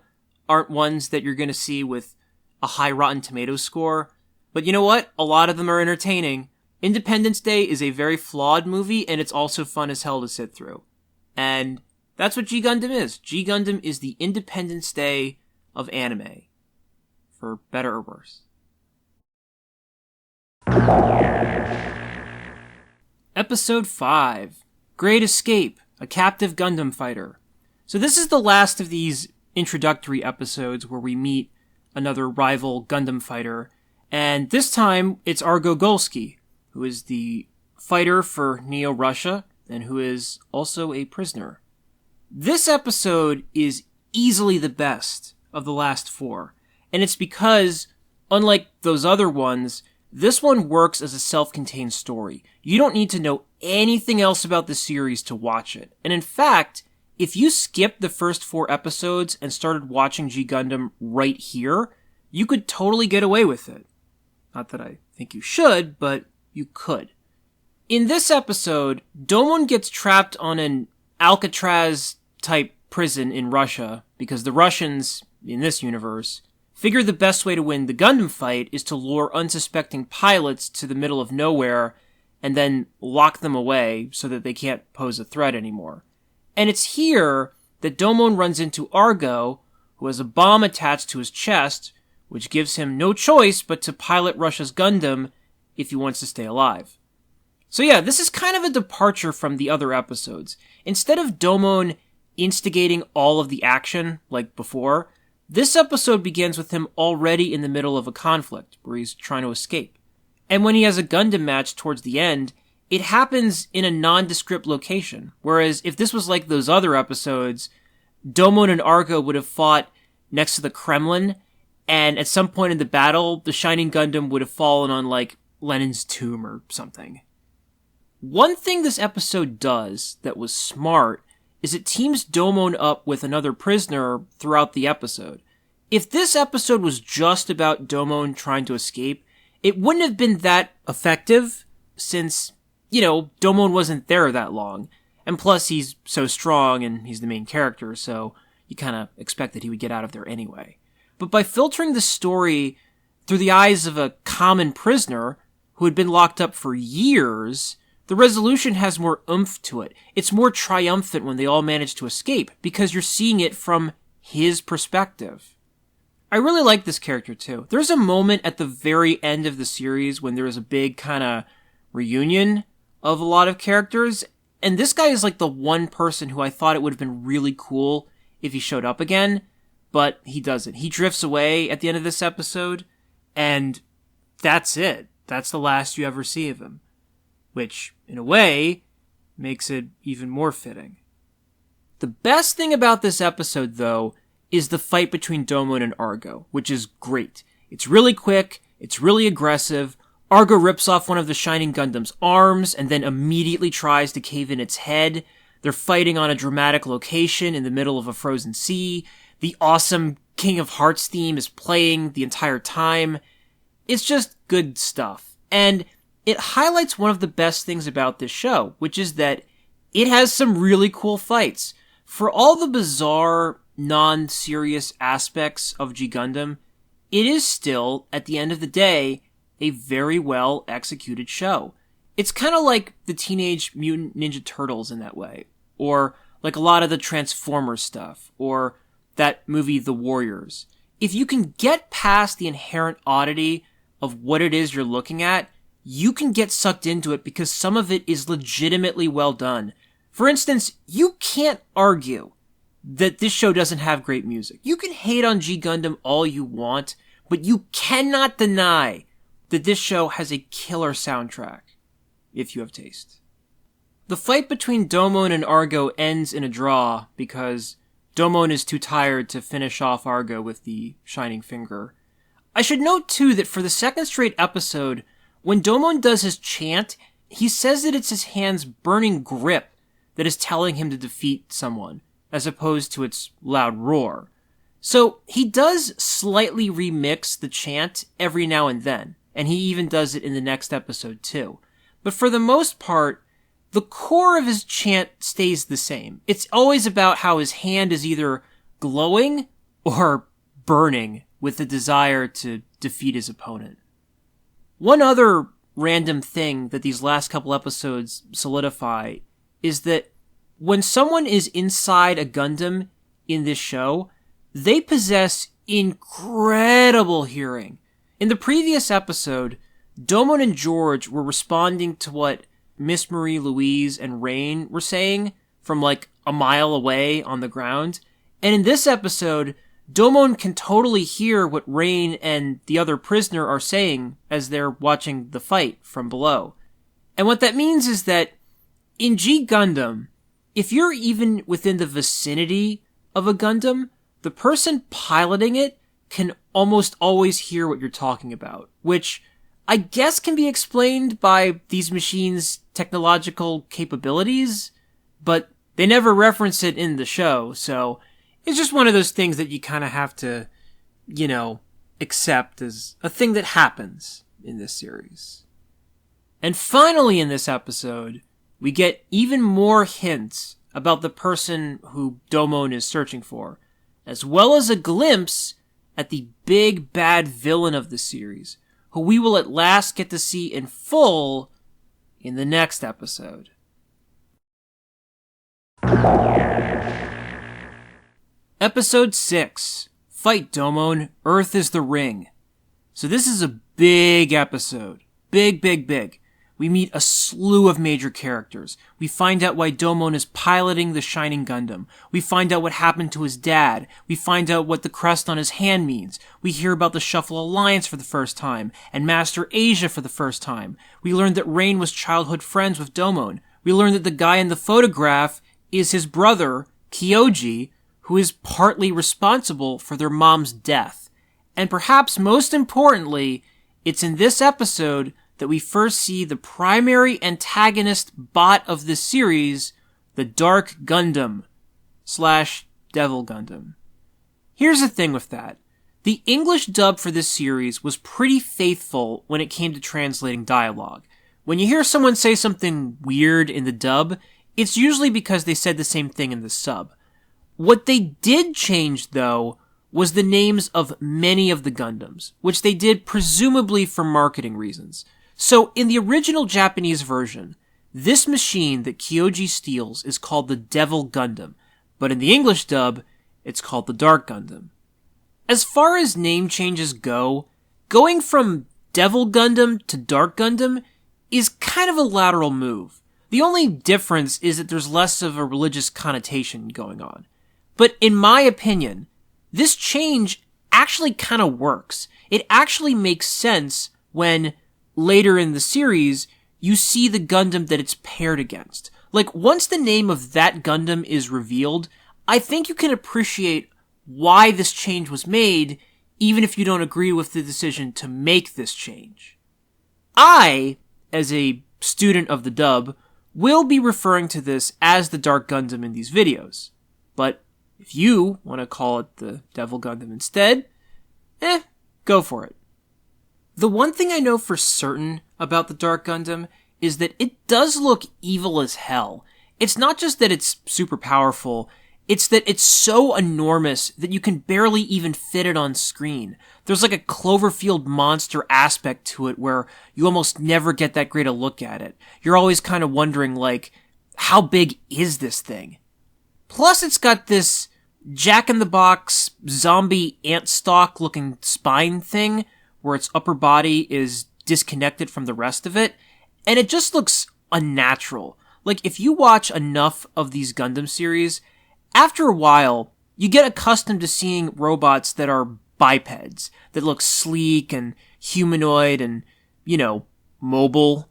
aren't ones that you're going to see with a high Rotten Tomatoes score. But you know what? A lot of them are entertaining. Independence Day is a very flawed movie, and it's also fun as hell to sit through. And that's what G Gundam is. G Gundam is the Independence Day of anime. For better or worse. Episode 5. Great Escape, a captive Gundam fighter. So this is the last of these introductory episodes where we meet another rival Gundam fighter, and this time it's Argo Golski, who is the fighter for Neo-Russia, and who is also a prisoner. This episode is easily the best of the last 4, and it's because, unlike those other ones, this one works as a self-contained story. You don't need to know anything else about the series to watch it. And in fact, if you skipped the first 4 episodes and started watching G Gundam right here, you could totally get away with it. Not that I think you should, but you could. In this episode, Domon gets trapped on an Alcatraz-type prison in Russia because the Russians, in this universe, figure the best way to win the Gundam fight is to lure unsuspecting pilots to the middle of nowhere and then lock them away so that they can't pose a threat anymore. And it's here that Domon runs into Argo, who has a bomb attached to his chest, which gives him no choice but to pilot Russia's Gundam if he wants to stay alive. So yeah, this is kind of a departure from the other episodes. Instead of Domon instigating all of the action, like before, this episode begins with him already in the middle of a conflict, where he's trying to escape. And when he has a Gundam match towards the end, it happens in a nondescript location, whereas if this was like those other episodes, Domon and Argo would have fought next to the Kremlin, and at some point in the battle, the Shining Gundam would have fallen on, like, Lenin's tomb or something. One thing this episode does that was smart is it teams Domon up with another prisoner throughout the episode. If this episode was just about Domon trying to escape, it wouldn't have been that effective, since, you know, Domon wasn't there that long. And plus, he's so strong and he's the main character, so you kind of expect that he would get out of there anyway. But by filtering the story through the eyes of a common prisoner who had been locked up for years, the resolution has more oomph to it. It's more triumphant when they all manage to escape, because you're seeing it from his perspective. I really like this character too. There's a moment at the very end of the series when there is a big kind of reunion of a lot of characters, and this guy is like the one person who I thought it would have been really cool if he showed up again, but he doesn't. He drifts away at the end of this episode, and that's it. That's the last you ever see of him. Which, in a way, makes it even more fitting. The best thing about this episode, though, is the fight between Domon and Argo, which is great. It's really quick, it's really aggressive. Argo rips off one of the Shining Gundam's arms and then immediately tries to cave in its head. They're fighting on a dramatic location in the middle of a frozen sea. The awesome King of Hearts theme is playing the entire time. It's just good stuff. And it highlights one of the best things about this show, which is that it has some really cool fights. For all the bizarre, non-serious aspects of G Gundam, it is still, at the end of the day, a very well executed show. It's kind of like the Teenage Mutant Ninja Turtles in that way, or like a lot of the Transformers stuff, or that movie The Warriors. If you can get past the inherent oddity of what it is you're looking at, you can get sucked into it because some of it is legitimately well done. For instance, you can't argue that this show doesn't have great music. You can hate on G Gundam all you want, but you cannot deny that this show has a killer soundtrack, if you have taste. The fight between Domon and Argo ends in a draw because Domon is too tired to finish off Argo with the shining finger. I should note too that for the second straight episode, when Domon does his chant, he says that it's his hand's burning grip that is telling him to defeat someone, as opposed to its loud roar. So he does slightly remix the chant every now and then, and he even does it in the next episode too. But for the most part, the core of his chant stays the same. It's always about how his hand is either glowing or burning with the desire to defeat his opponent. One other random thing that these last couple episodes solidify is that when someone is inside a Gundam in this show, they possess incredible hearing. In the previous episode, Domon and George were responding to what Miss Marie Louise and Rain were saying from like a mile away on the ground. And in this episode, Domon can totally hear what Rain and the other prisoner are saying as they're watching the fight from below. And what that means is that in G Gundam, if you're even within the vicinity of a Gundam, the person piloting it can almost always hear what you're talking about, which I guess can be explained by these machines' technological capabilities, but they never reference it in the show, so it's just one of those things that you kind of have to, accept as a thing that happens in this series. And finally in this episode, we get even more hints about the person who Domon is searching for, as well as a glimpse at the big bad villain of the series, who we will at last get to see in full in the next episode. Episode 6, Fight Domon, Earth is the Ring. So this is a big episode. Big. We meet a slew of major characters. We find out why Domon is piloting the Shining Gundam. We find out what happened to his dad. We find out what the crest on his hand means. We hear about the Shuffle Alliance for the first time, and Master Asia for the first time. We learn that Rain was childhood friends with Domon. We learn that the guy in the photograph is his brother, Kyoji, who is partly responsible for their mom's death. And perhaps most importantly, it's in this episode that we first see the primary antagonist bot of this series, the Dark Gundam / Devil Gundam. Here's the thing with that. The English dub for this series was pretty faithful when it came to translating dialogue. When you hear someone say something weird in the dub, it's usually because they said the same thing in the sub. What they did change, though, was the names of many of the Gundams, which they did presumably for marketing reasons. So, in the original Japanese version, this machine that Kyoji steals is called the Devil Gundam, but in the English dub, it's called the Dark Gundam. As far as name changes go, going from Devil Gundam to Dark Gundam is kind of a lateral move. The only difference is that there's less of a religious connotation going on. But in my opinion, this change actually kind of works. It actually makes sense when later in the series, you see the Gundam that it's paired against. Like, once the name of that Gundam is revealed, I think you can appreciate why this change was made, even if you don't agree with the decision to make this change. I, as a student of the dub, will be referring to this as the Dark Gundam in these videos. But if you want to call it the Devil Gundam instead, go for it. The one thing I know for certain about the Dark Gundam is that it does look evil as hell. It's not just that it's super powerful, it's that it's so enormous that you can barely even fit it on screen. There's like a Cloverfield monster aspect to it where you almost never get that great a look at it. You're always kind of wondering, like, how big is this thing? Plus, it's got this jack-in-the-box zombie ant stalk looking spine thing where its upper body is disconnected from the rest of it, and it just looks unnatural. Like, if you watch enough of these Gundam series, after a while, you get accustomed to seeing robots that are bipeds, that look sleek and humanoid and, mobile.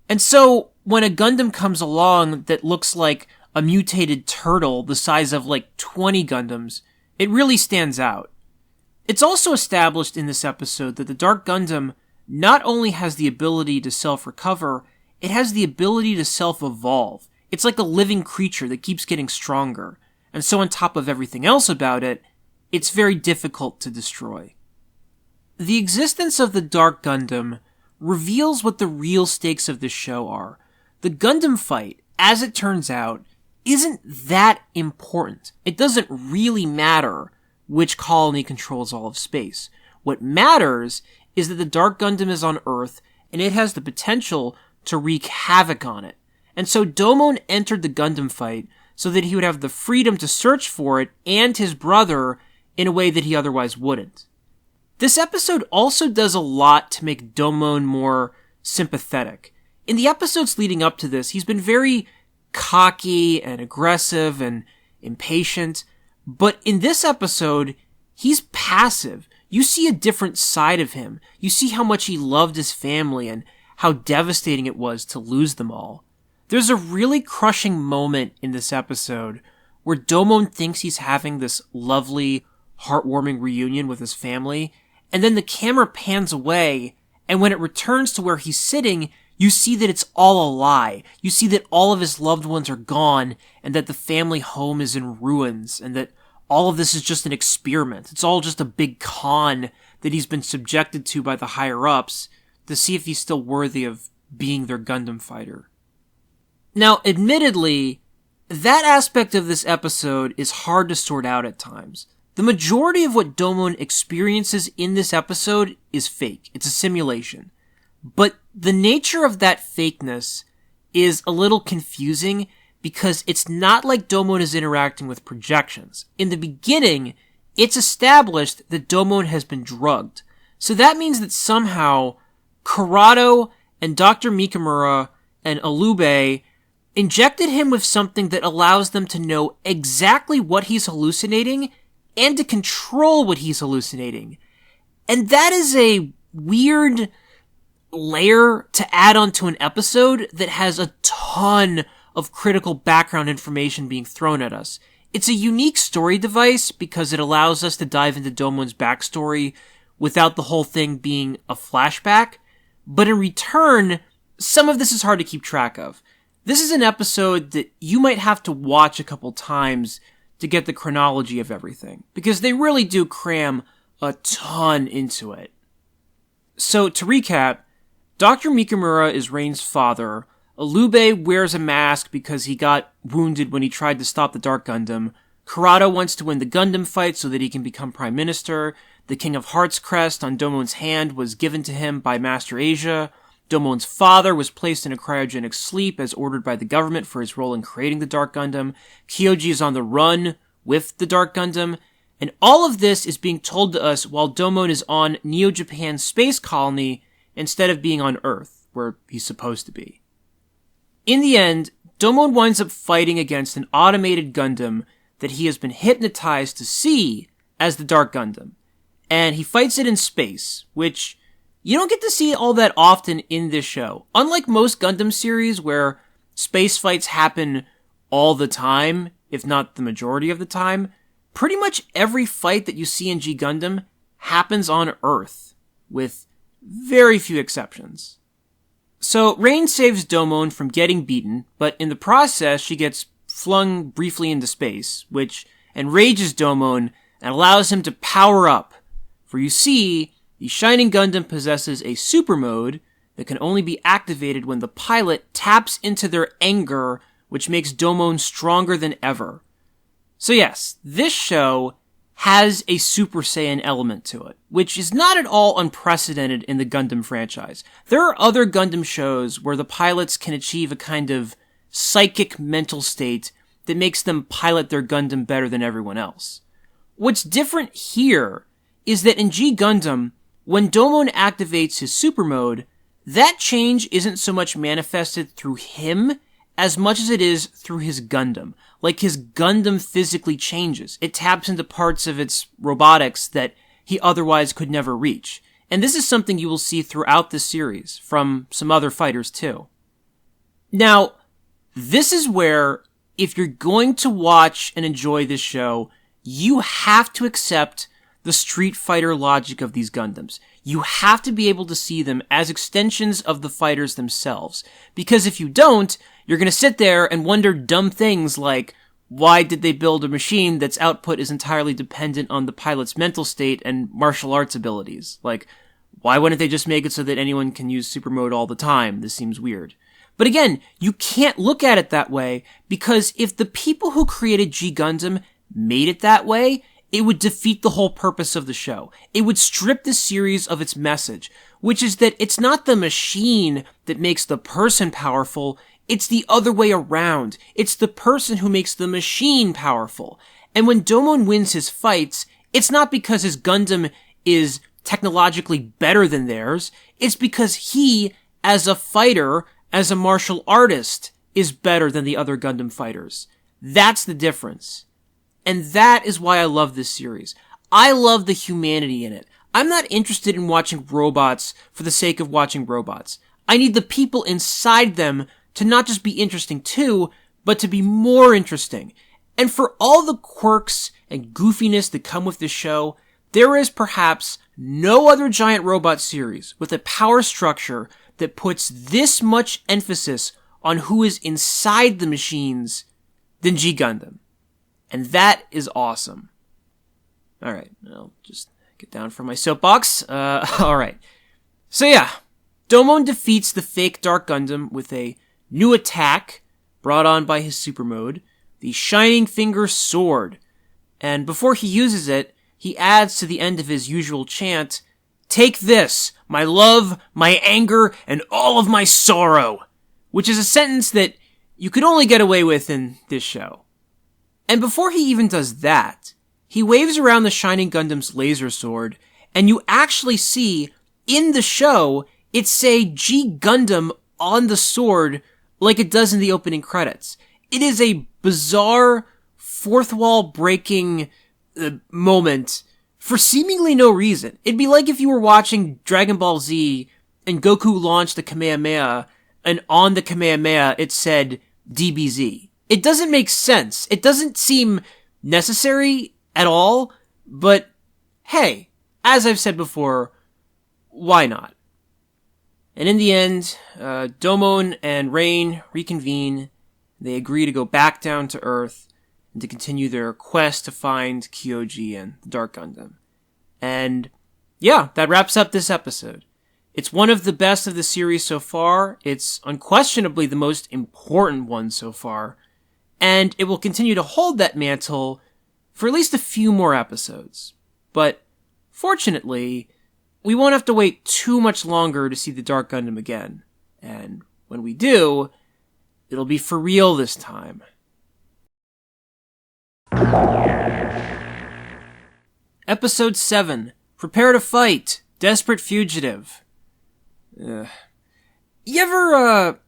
And so, when a Gundam comes along that looks like a mutated turtle the size of like 20 Gundams, it really stands out. It's also established in this episode that the Dark Gundam not only has the ability to self-recover, it has the ability to self-evolve. It's like a living creature that keeps getting stronger. And so on top of everything else about it, it's very difficult to destroy. The existence of the Dark Gundam reveals what the real stakes of this show are. The Gundam fight, as it turns out, isn't that important. It doesn't really matter which colony controls all of space. What matters is that the Dark Gundam is on Earth, and it has the potential to wreak havoc on it. And so Domon entered the Gundam fight so that he would have the freedom to search for it and his brother in a way that he otherwise wouldn't. This episode also does a lot to make Domon more sympathetic. In the episodes leading up to this, he's been very cocky and aggressive and impatient, but in this episode, he's passive. You see a different side of him. You see how much he loved his family and how devastating it was to lose them all. There's a really crushing moment in this episode where Domon thinks he's having this lovely, heartwarming reunion with his family, and then the camera pans away, and when it returns to where he's sitting, you see that it's all a lie. You see that all of his loved ones are gone, and that the family home is in ruins, and that all of this is just an experiment. It's all just a big con that he's been subjected to by the higher-ups to see if he's still worthy of being their Gundam fighter. Now, admittedly, that aspect of this episode is hard to sort out at times. The majority of what Domon experiences in this episode is fake. It's a simulation. But the nature of that fakeness is a little confusing because it's not like Domon is interacting with projections. In the beginning, it's established that Domon has been drugged. So that means that somehow Kurado and Dr. Mikamura and Alube injected him with something that allows them to know exactly what he's hallucinating and to control what he's hallucinating. And that is a weird layer to add onto an episode that has a ton of critical background information being thrown at us. It's a unique story device because it allows us to dive into Domon's backstory without the whole thing being a flashback, but in return, some of this is hard to keep track of. This is an episode that you might have to watch a couple times to get the chronology of everything, because they really do cram a ton into it. So, to recap, Dr. Mikamura is Rain's father. Alube wears a mask because he got wounded when he tried to stop the Dark Gundam. Kurado wants to win the Gundam fight so that he can become Prime Minister. The King of Hearts crest on Domon's hand was given to him by Master Asia. Domon's father was placed in a cryogenic sleep as ordered by the government for his role in creating the Dark Gundam. Kyoji is on the run with the Dark Gundam. And all of this is being told to us while Domon is on Neo-Japan's space colony instead of being on Earth, where he's supposed to be. In the end, Domon winds up fighting against an automated Gundam that he has been hypnotized to see as the Dark Gundam. And he fights it in space, which you don't get to see all that often in this show. Unlike most Gundam series where space fights happen all the time, if not the majority of the time, pretty much every fight that you see in G Gundam happens on Earth, with very few exceptions. So, Rain saves Domon from getting beaten, but in the process, she gets flung briefly into space, which enrages Domon and allows him to power up. For you see, the Shining Gundam possesses a super mode that can only be activated when the pilot taps into their anger, which makes Domon stronger than ever. So yes, this show has a Super Saiyan element to it, which is not at all unprecedented in the Gundam franchise. There are other Gundam shows where the pilots can achieve a kind of psychic mental state that makes them pilot their Gundam better than everyone else. What's different here is that in G Gundam, when Domon activates his super mode, that change isn't so much manifested through him as much as it is through his Gundam. Like, his Gundam physically changes. It taps into parts of its robotics that he otherwise could never reach. And this is something you will see throughout the series, from some other fighters too. Now, this is where, if you're going to watch and enjoy this show, you have to accept the Street Fighter logic of these Gundams. You have to be able to see them as extensions of the fighters themselves. Because if you don't, you're going to sit there and wonder dumb things like, why did they build a machine that's output is entirely dependent on the pilot's mental state and martial arts abilities? Like, why wouldn't they just make it so that anyone can use super mode all the time? This seems weird. But again, you can't look at it that way, because if the people who created G Gundam made it that way, it would defeat the whole purpose of the show. It would strip the series of its message, which is that it's not the machine that makes the person powerful, it's the other way around. It's the person who makes the machine powerful. And when Domon wins his fights, it's not because his Gundam is technologically better than theirs, it's because he, as a fighter, as a martial artist, is better than the other Gundam fighters. That's the difference. And that is why I love this series. I love the humanity in it. I'm not interested in watching robots for the sake of watching robots. I need the people inside them to not just be interesting too, but to be more interesting. And for all the quirks and goofiness that come with this show, there is perhaps no other giant robot series with a power structure that puts this much emphasis on who is inside the machines than G Gundam. And that is awesome. Alright, I'll just get down from my soapbox. Alright. So yeah, Domon defeats the fake Dark Gundam with a new attack brought on by his super mode, the Shining Finger Sword. And before he uses it, he adds to the end of his usual chant, "Take this, my love, my anger, and all of my sorrow," which is a sentence that you could only get away with in this show. And before he even does that, he waves around the Shining Gundam's laser sword, and you actually see, in the show, it say G Gundam on the sword like it does in the opening credits. It is a bizarre, fourth wall breaking moment for seemingly no reason. It'd be like if you were watching Dragon Ball Z and Goku launched the Kamehameha, and on the Kamehameha it said DBZ. It doesn't make sense. It doesn't seem necessary at all, but hey, as I've said before, why not? And in the end, Domon and Rain reconvene. They agree to go back down to Earth and to continue their quest to find Kyoji and the Dark Gundam. And yeah, that wraps up this episode. It's one of the best of the series so far. It's unquestionably the most important one so far. And it will continue to hold that mantle for at least a few more episodes. But fortunately, we won't have to wait too much longer to see the Dark Gundam again. And when we do, it'll be for real this time. Episode 7. Prepare to fight. Desperate Fugitive. You ever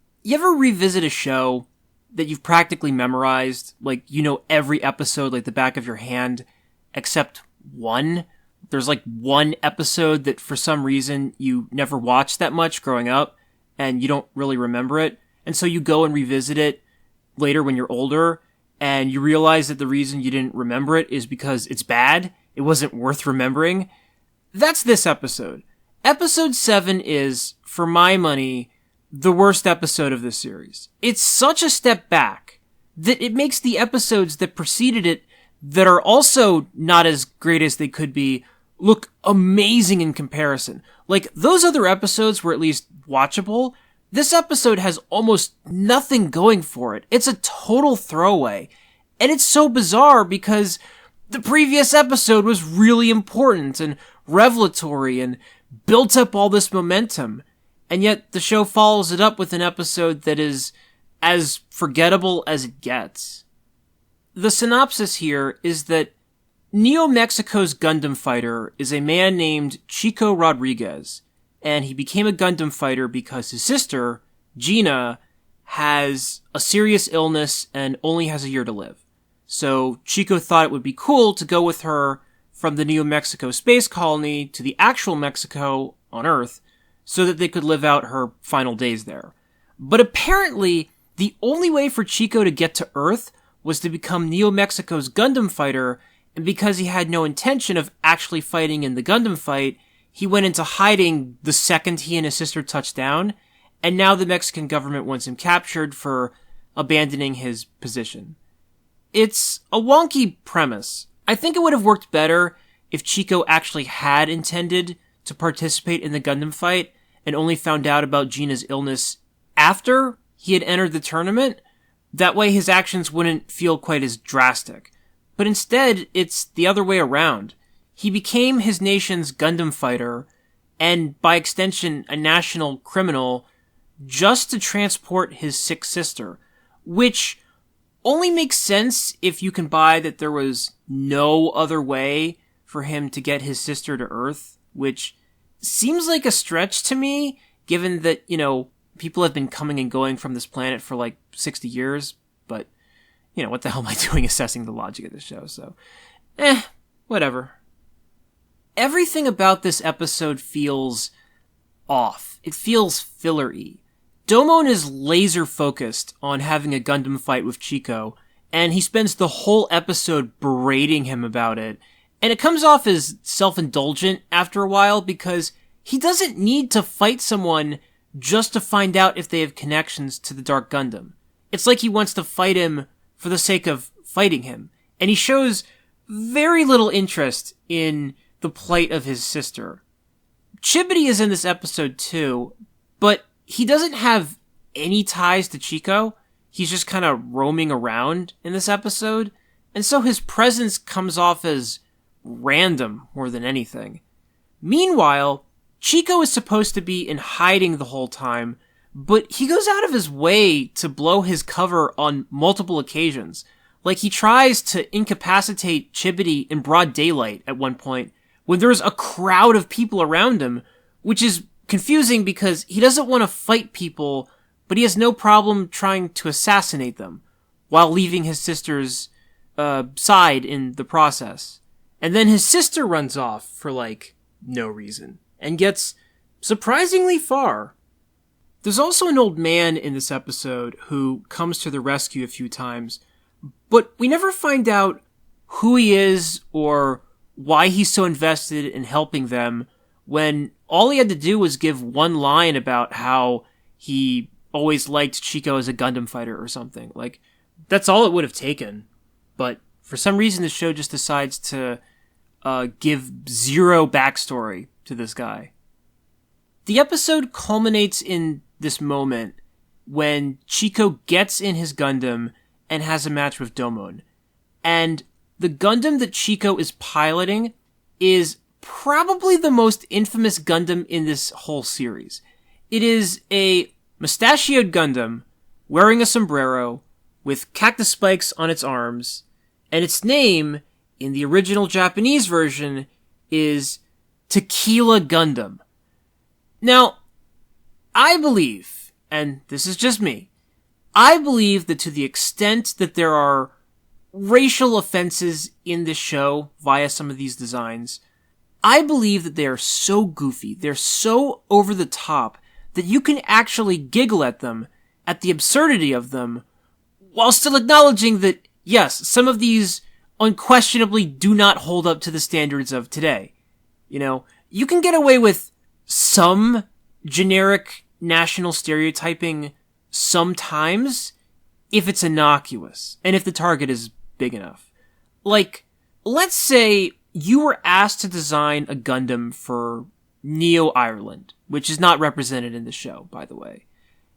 revisit a show that you've practically memorized? Like, you know every episode like the back of your hand, except one? There's like one episode that for some reason you never watched that much growing up, and you don't really remember it, and so you go and revisit it later when you're older, and you realize that the reason you didn't remember it is because it's bad, it wasn't worth remembering. That's this episode. Episode 7 is, for my money, the worst episode of this series. It's such a step back that it makes the episodes that preceded it, that are also not as great as they could be, look amazing in comparison. Like, those other episodes were at least watchable. This episode has almost nothing going for it. It's a total throwaway. And it's so bizarre because the previous episode was really important and revelatory and built up all this momentum. And yet the show follows it up with an episode that is as forgettable as it gets. The synopsis here is that Neo Mexico's Gundam fighter is a man named Chico Rodriguez, and he became a Gundam fighter because his sister, Gina, has a serious illness and only has a year to live. So Chico thought it would be cool to go with her from the Neo Mexico space colony to the actual Mexico on Earth so that they could live out her final days there. But apparently, the only way for Chico to get to Earth was to become Neo Mexico's Gundam fighter, and because he had no intention of actually fighting in the Gundam fight, he went into hiding the second he and his sister touched down, and now the Mexican government wants him captured for abandoning his position. It's a wonky premise. I think it would have worked better if Chico actually had intended to participate in the Gundam fight and only found out about Gina's illness after he had entered the tournament. That way his actions wouldn't feel quite as drastic. But instead, it's the other way around. He became his nation's Gundam fighter, and by extension, a national criminal, just to transport his sick sister, which only makes sense if you can buy that there was no other way for him to get his sister to Earth, which seems like a stretch to me, given that, people have been coming and going from this planet for like 60 years, but, what the hell am I doing assessing the logic of this show? So, whatever. Everything about this episode feels off. It feels filler-y. Domon is laser focused on having a Gundam fight with Chico, and he spends the whole episode berating him about it. And it comes off as self-indulgent after a while because he doesn't need to fight someone just to find out if they have connections to the Dark Gundam. It's like he wants to fight him for the sake of fighting him. And he shows very little interest in the plight of his sister. Chibity is in this episode too, but he doesn't have any ties to Chico. He's just kind of roaming around in this episode, and so his presence comes off as random more than anything. Meanwhile, Chico is supposed to be in hiding the whole time, but he goes out of his way to blow his cover on multiple occasions. Like, he tries to incapacitate Chibity in broad daylight at one point, when there's a crowd of people around him, which is confusing because he doesn't want to fight people, but he has no problem trying to assassinate them, while leaving his sister's side in the process. And then his sister runs off for, no reason, and gets surprisingly far. There's also an old man in this episode who comes to the rescue a few times, but we never find out who he is or why he's so invested in helping them, when all he had to do was give one line about how he always liked Chico as a Gundam fighter or something. That's all it would have taken. But for some reason, the show just decides to give zero backstory to this guy. The episode culminates in this moment when Chico gets in his Gundam and has a match with Domon. And the Gundam that Chico is piloting is probably the most infamous Gundam in this whole series. It is a mustachioed Gundam wearing a sombrero with cactus spikes on its arms, and its name in the original Japanese version is Tequila Gundam. Now, I believe, and this is just me, I believe that to the extent that there are racial offenses in this show via some of these designs, I believe that they are so goofy, they're so over the top, that you can actually giggle at them, at the absurdity of them, while still acknowledging that yes, some of these unquestionably do not hold up to the standards of today. You can get away with some generic national stereotyping sometimes if it's innocuous and if the target is big enough. Like, let's say you were asked to design a Gundam for Neo Ireland, which is not represented in the show, by the way.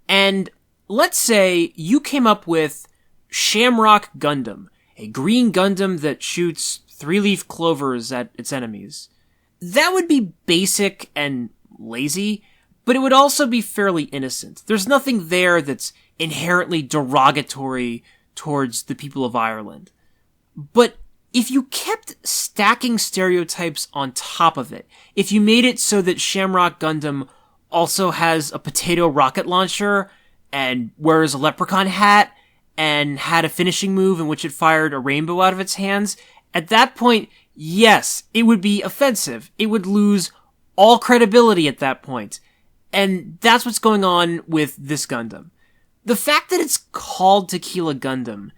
And let's say you came up with Shamrock Gundam, a green Gundam that shoots 3-leaf clovers at its enemies. That would be basic and lazy, but it would also be fairly innocent. There's nothing there that's inherently derogatory towards the people of Ireland. But if you kept stacking stereotypes on top of it, if you made it so that Shamrock Gundam also has a potato rocket launcher and wears a leprechaun hat and had a finishing move in which it fired a rainbow out of its hands, at that point, yes, it would be offensive. It would lose all credibility at that point. And that's what's going on with this Gundam. The fact that it's called Tequila Gundam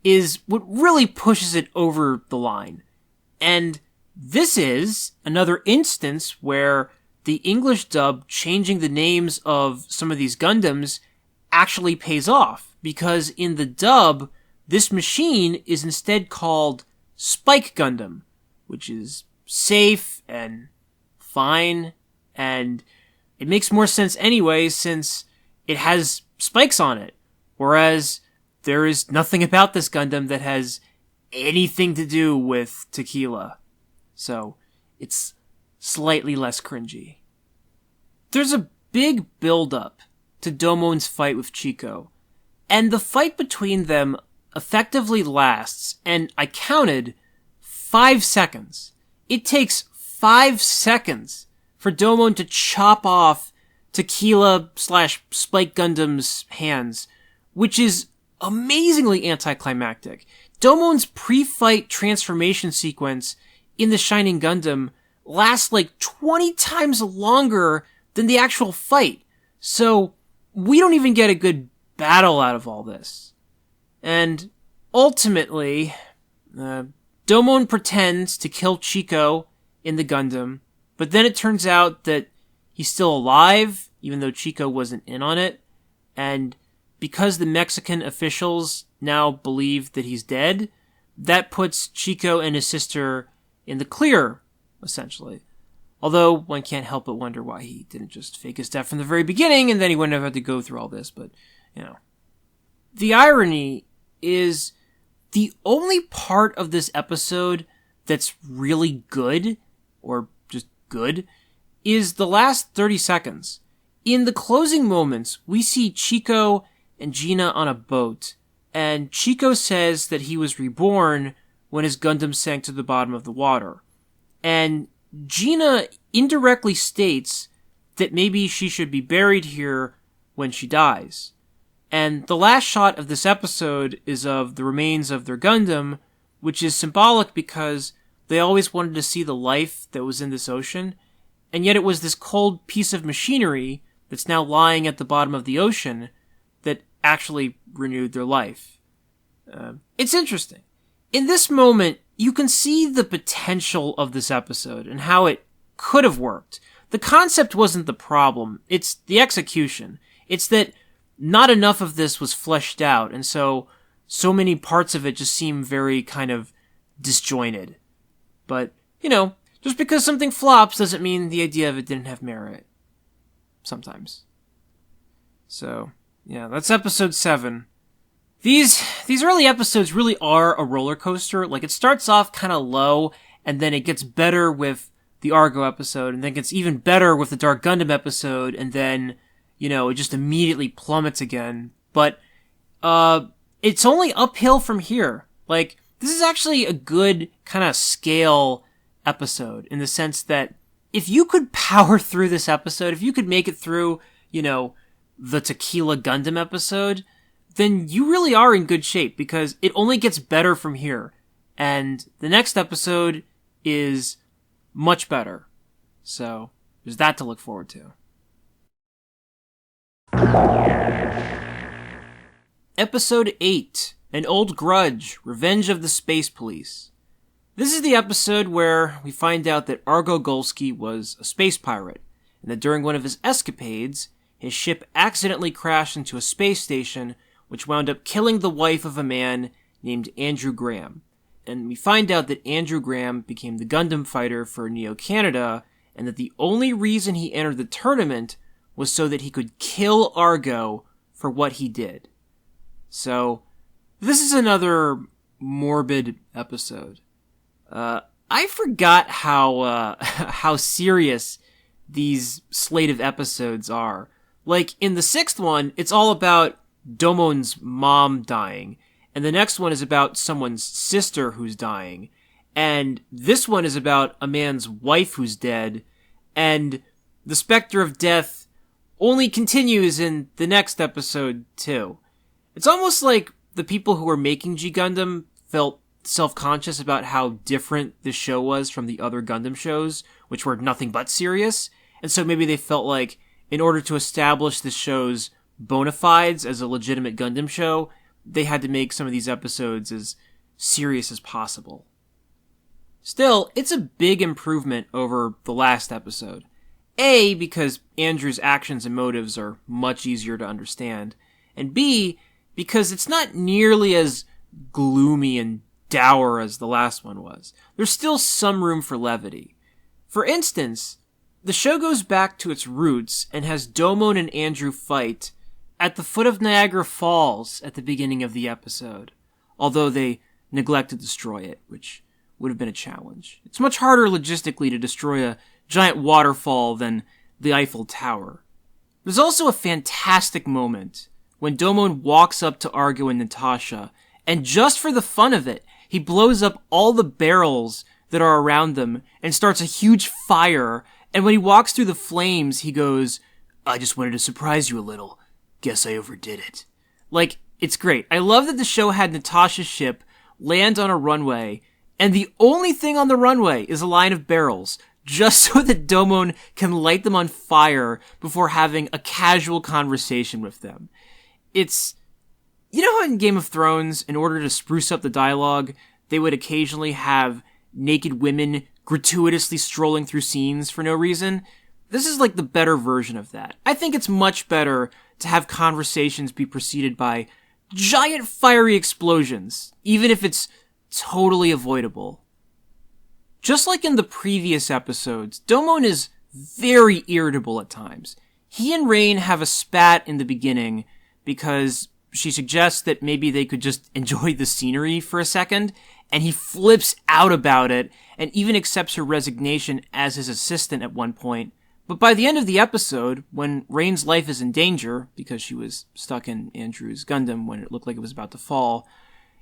is what really pushes it over the line. And this is another instance where the English dub changing the names of some of these Gundams actually pays off, because in the dub, this machine is instead called Spike Gundam, which is safe and fine, and it makes more sense anyway since it has spikes on it, whereas there is nothing about this Gundam that has anything to do with tequila. So, it's slightly less cringy. There's a big build-up to Domon's fight with Chico, and the fight between them effectively lasts, and I counted, 5 seconds. It takes 5 seconds for Domon to chop off Tequila/Spike Gundam's hands, which is amazingly anticlimactic. Domon's pre-fight transformation sequence in the Shining Gundam lasts like 20 times longer than the actual fight. So, we don't even get a good battle out of all this. And ultimately, Domon pretends to kill Chico in the Gundam, but then it turns out that he's still alive, even though Chico wasn't in on it, and because the Mexican officials now believe that he's dead, that puts Chico and his sister in the clear, essentially. Although, one can't help but wonder why he didn't just fake his death from the very beginning, and then he wouldn't have had to go through all this, but, The irony is, the only part of this episode that's really good, or just good, is the last 30 seconds. In the closing moments, we see Chico and Gina on a boat, and Chico says that he was reborn when his Gundam sank to the bottom of the water. And Gina indirectly states that maybe she should be buried here when she dies. And the last shot of this episode is of the remains of their Gundam, which is symbolic because they always wanted to see the life that was in this ocean, and yet it was this cold piece of machinery that's now lying at the bottom of the ocean that actually renewed their life. It's interesting. In this moment, you can see the potential of this episode and how it could have worked. The concept wasn't the problem, it's the execution. It's that not enough of this was fleshed out, and so many parts of it just seem very kind of disjointed. But, just because something flops doesn't mean the idea of it didn't have merit. Sometimes. So, yeah, that's episode 7. These early episodes really are a roller coaster. Like, it starts off kind of low, and then it gets better with the Argo episode, and then gets even better with the Dark Gundam episode, and then, it just immediately plummets again. But, it's only uphill from here. Like, this is actually a good kind of scale episode, in the sense that if you could power through this episode, if you could make it through, the Tequila Gundam episode, then you really are in good shape, because it only gets better from here. And the next episode is much better. So, there's that to look forward to. Episode 8, An Old Grudge, Revenge of the Space Police. This is the episode where we find out that Argo Golsky was a space pirate, and that during one of his escapades, his ship accidentally crashed into a space station, which wound up killing the wife of a man named Andrew Graham. And we find out that Andrew Graham became the Gundam fighter for Neo Canada, and that the only reason he entered the tournament was so that he could kill Argo for what he did. So, this is another morbid episode. I forgot how serious these slate of episodes are. Like, in the 6th one, it's all about Domon's mom dying, and the next one is about someone's sister who's dying, and this one is about a man's wife who's dead, and the specter of death only continues in the next episode, too. It's almost like the people who were making G Gundam felt self-conscious about how different the show was from the other Gundam shows, which were nothing but serious, and so maybe they felt like, in order to establish the show's bona fides as a legitimate Gundam show, they had to make some of these episodes as serious as possible. Still, it's a big improvement over the last episode. A, because Andrew's actions and motives are much easier to understand, and B, because it's not nearly as gloomy and dour as the last one was. There's still some room for levity. For instance, the show goes back to its roots and has Domon and Andrew fight at the foot of Niagara Falls at the beginning of the episode, although they neglect to destroy it, which would have been a challenge. It's much harder logistically to destroy a giant waterfall than the Eiffel Tower. There's also a fantastic moment when Domon walks up to Argo and Natasha, and just for the fun of it, he blows up all the barrels that are around them and starts a huge fire, and when he walks through the flames, he goes, "I just wanted to surprise you a little. Guess I overdid it." Like, it's great. I love that the show had Natasha's ship land on a runway, and the only thing on the runway is a line of barrels, just so that Domon can light them on fire before having a casual conversation with them. It's... You know how in Game of Thrones, in order to spruce up the dialogue, they would occasionally have naked women gratuitously strolling through scenes for no reason? This is like the better version of that. I think it's much better to have conversations be preceded by giant fiery explosions, even if it's totally avoidable. Just like in the previous episodes, Domon is very irritable at times. He and Rain have a spat in the beginning because she suggests that maybe they could just enjoy the scenery for a second, and he flips out about it and even accepts her resignation as his assistant at one point. But by the end of the episode, when Rain's life is in danger, because she was stuck in Andrew's Gundam when it looked like it was about to fall,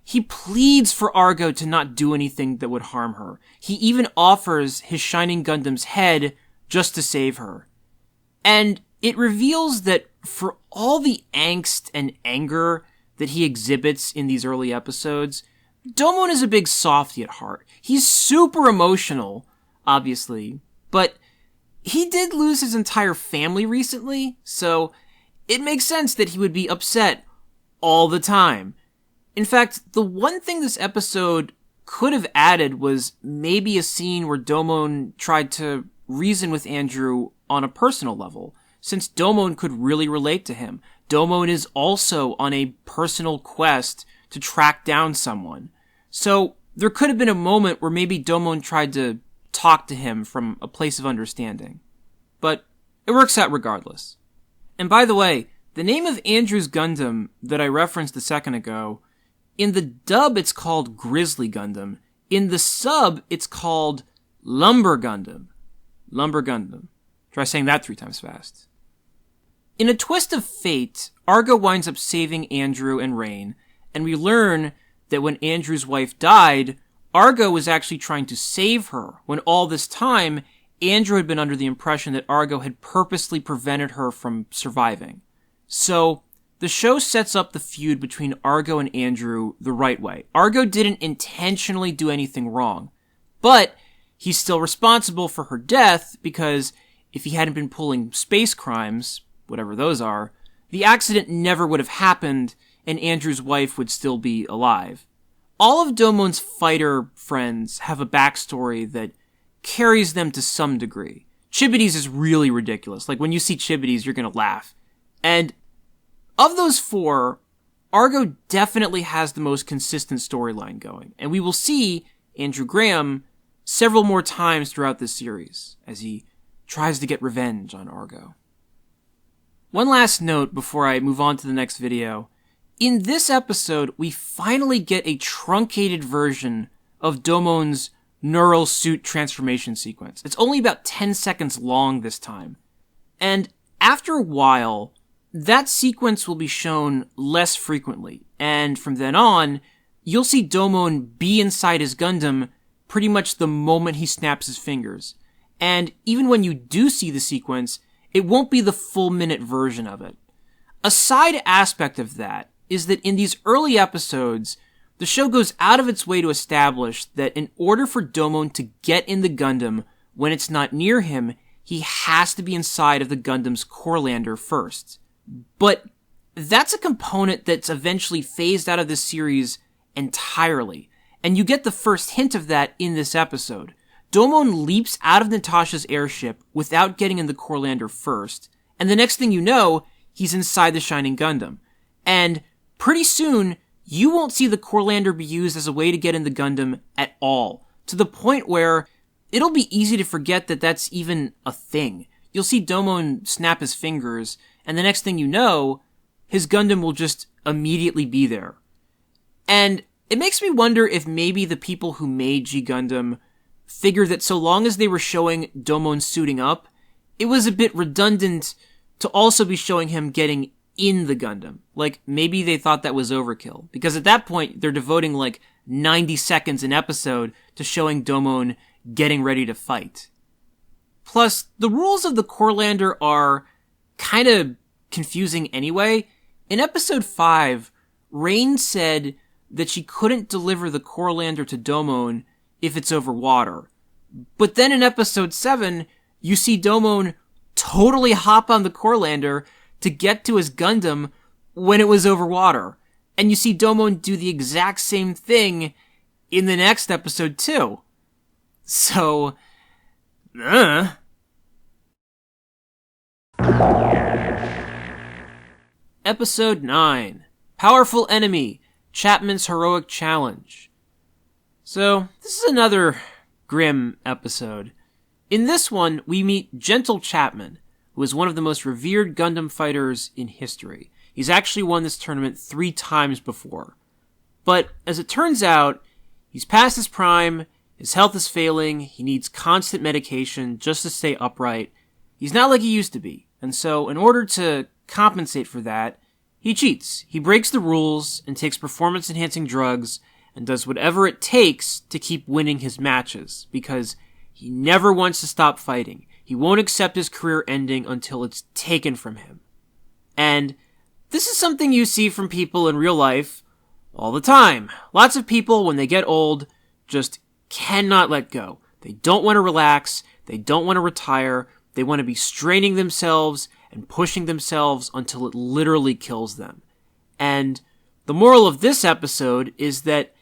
he pleads for Argo to not do anything that would harm her. He even offers his Shining Gundam's head just to save her. And it reveals that for all the angst and anger that he exhibits in these early episodes, Domon is a big softy at heart. He's super emotional, obviously, but he did lose his entire family recently, so it makes sense that he would be upset all the time. In fact, the one thing this episode could have added was maybe a scene where Domon tried to reason with Andrew on a personal level, since Domon could really relate to him. Domon is also on a personal quest to track down someone. So there could have been a moment where maybe Domon tried to talk to him from a place of understanding. But it works out regardless. And by the way, the name of Andrew's Gundam that I referenced a second ago, in the dub it's called Grizzly Gundam. In the sub, it's called Lumber Gundam. Lumber Gundam. Try saying that 3 times fast. In a twist of fate, Argo winds up saving Andrew and Rain, and we learn that when Andrew's wife died, Argo was actually trying to save her, when all this time, Andrew had been under the impression that Argo had purposely prevented her from surviving. So, the show sets up the feud between Argo and Andrew the right way. Argo didn't intentionally do anything wrong, but he's still responsible for her death because if he hadn't been pulling space crimes, whatever those are, the accident never would have happened and Andrew's wife would still be alive. All of Domon's fighter friends have a backstory that carries them to some degree. Chibity's is really ridiculous. Like, when you see Chibity's, you're gonna laugh. And of those four, Argo definitely has the most consistent storyline going. And we will see Andrew Graham several more times throughout this series as he tries to get revenge on Argo. One last note before I move on to the next video. In this episode, we finally get a truncated version of Domon's neural suit transformation sequence. It's only about 10 seconds long this time. And after a while, that sequence will be shown less frequently. And from then on, you'll see Domon be inside his Gundam pretty much the moment he snaps his fingers. And even when you do see the sequence, it won't be the full minute version of it. A side aspect of that is that in these early episodes, the show goes out of its way to establish that in order for Domon to get in the Gundam when it's not near him, he has to be inside of the Gundam's core lander first. But that's a component that's eventually phased out of this series entirely. And you get the first hint of that in this episode. Domon leaps out of Natasha's airship without getting in the core lander first, and the next thing you know, he's inside the Shining Gundam. And pretty soon, you won't see the core lander be used as a way to get in the Gundam at all, to the point where it'll be easy to forget that that's even a thing. You'll see Domon snap his fingers, and the next thing you know, his Gundam will just immediately be there. And it makes me wonder if maybe the people who made G Gundam figured that so long as they were showing Domon suiting up, it was a bit redundant to also be showing him getting in the Gundam. Like, maybe they thought that was overkill. Because at that point, they're devoting like 90 seconds an episode to showing Domon getting ready to fight. Plus, the rules of the core lander are kind of confusing anyway. In episode 5, Rain said that she couldn't deliver the core lander to Domon if it's over water. But then in episode 7, you see Domon totally hop on the core lander to get to his Gundam when it was over water. And you see Domon do the exact same thing in the next episode too. So, Episode 9. Powerful Enemy, Chapman's Heroic Challenge. So, this is another grim episode. In this one, we meet Gentle Chapman, who is one of the most revered Gundam fighters in history. He's actually won this tournament 3 times before. But, as it turns out, he's past his prime, his health is failing, he needs constant medication just to stay upright. He's not like he used to be, and so in order to compensate for that, he cheats. He breaks the rules and takes performance-enhancing drugs and does whatever it takes to keep winning his matches, because he never wants to stop fighting. He won't accept his career ending until it's taken from him. And this is something you see from people in real life all the time. Lots of people, when they get old, just cannot let go. They don't want to relax. They don't want to retire. They want to be straining themselves and pushing themselves until it literally kills them. And the moral of this episode is that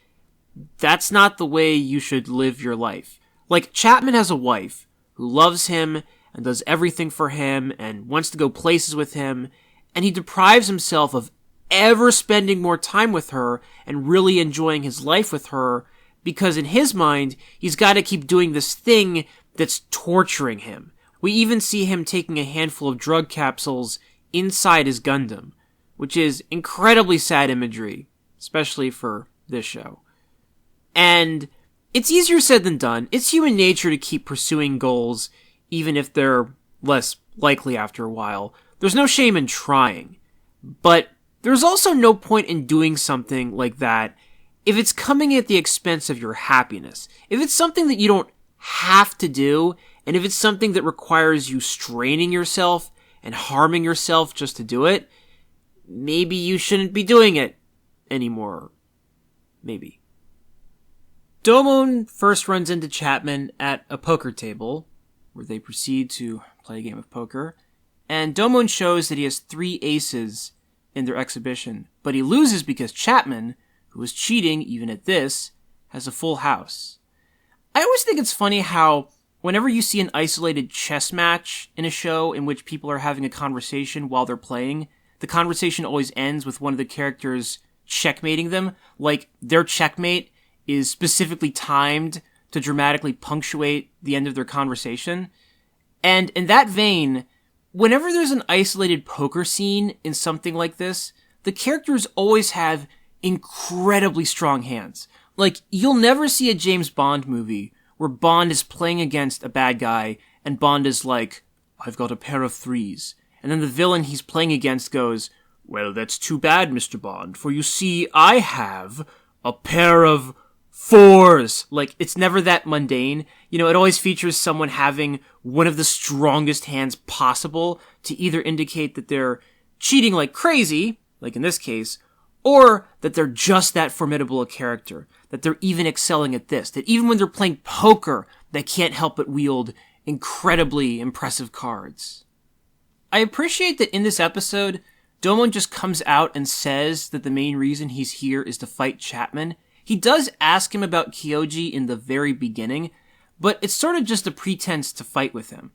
that's not the way you should live your life. Like, Chapman has a wife who loves him and does everything for him and wants to go places with him, and he deprives himself of ever spending more time with her and really enjoying his life with her because in his mind, he's got to keep doing this thing that's torturing him. We even see him taking a handful of drug capsules inside his Gundam, which is incredibly sad imagery, especially for this show. And it's easier said than done. It's human nature to keep pursuing goals, even if they're less likely after a while. There's no shame in trying. But there's also no point in doing something like that if it's coming at the expense of your happiness. If it's something that you don't have to do, and if it's something that requires you straining yourself and harming yourself just to do it, maybe you shouldn't be doing it anymore. Maybe. Domon first runs into Chapman at a poker table, where they proceed to play a game of poker, and Domon shows that he has 3 aces in their exhibition, but he loses because Chapman, who is cheating even at this, has a full house. I always think it's funny how whenever you see an isolated chess match in a show in which people are having a conversation while they're playing, the conversation always ends with one of the characters checkmating them, like their checkmate is specifically timed to dramatically punctuate the end of their conversation. And in that vein, whenever there's an isolated poker scene in something like this, the characters always have incredibly strong hands. Like, you'll never see a James Bond movie where Bond is playing against a bad guy and Bond is like, I've got a pair of threes. And then the villain he's playing against goes, well, that's too bad, Mr. Bond, for you see, I have a pair of fours. Like, it's never that mundane. You know, it always features someone having one of the strongest hands possible to either indicate that they're cheating like crazy, like in this case, or that they're just that formidable a character, that they're even excelling at this, that even when they're playing poker, they can't help but wield incredibly impressive cards. I appreciate that in this episode, Domon just comes out and says that the main reason he's here is to fight Chapman. He does ask him about Kyoji in the very beginning, but it's sort of just a pretense to fight with him.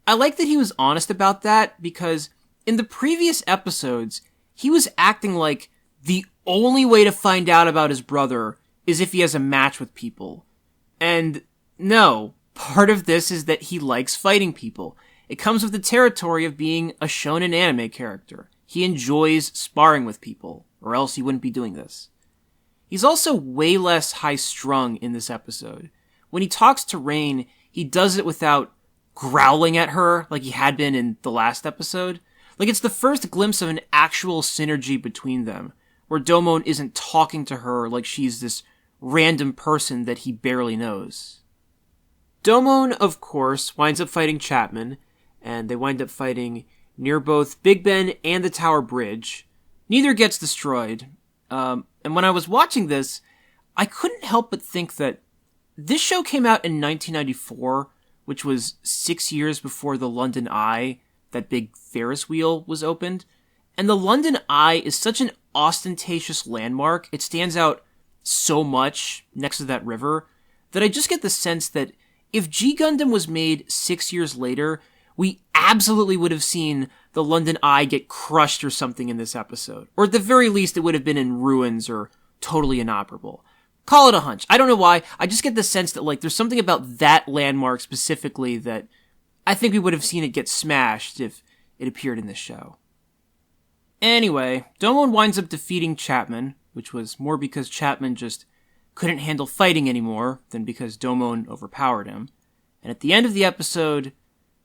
I like that he was honest about that because in the previous episodes, he was acting like the only way to find out about his brother is if he has a match with people. And no, part of this is that he likes fighting people. It comes with the territory of being a shonen anime character. He enjoys sparring with people, or else he wouldn't be doing this. He's also way less high-strung in this episode. When he talks to Rain, he does it without growling at her like he had been in the last episode. Like, it's the first glimpse of an actual synergy between them, where Domon isn't talking to her like she's this random person that he barely knows. Domon, of course, winds up fighting Chapman, and they wind up fighting near both Big Ben and the Tower Bridge. Neither gets destroyed. And when I was watching this, I couldn't help but think that this show came out in 1994, which was 6 years before the London Eye, that big Ferris wheel, was opened. And the London Eye is such an ostentatious landmark, it stands out so much next to that river, that I just get the sense that if G Gundam was made 6 years later, we absolutely would have seen the London Eye get crushed or something in this episode. Or at the very least, it would have been in ruins or totally inoperable. Call it a hunch. I don't know why. I just get the sense that, like, there's something about that landmark specifically that I think we would have seen it get smashed if it appeared in this show. Anyway, Domon winds up defeating Chapman, which was more because Chapman just couldn't handle fighting anymore than because Domon overpowered him. And at the end of the episode,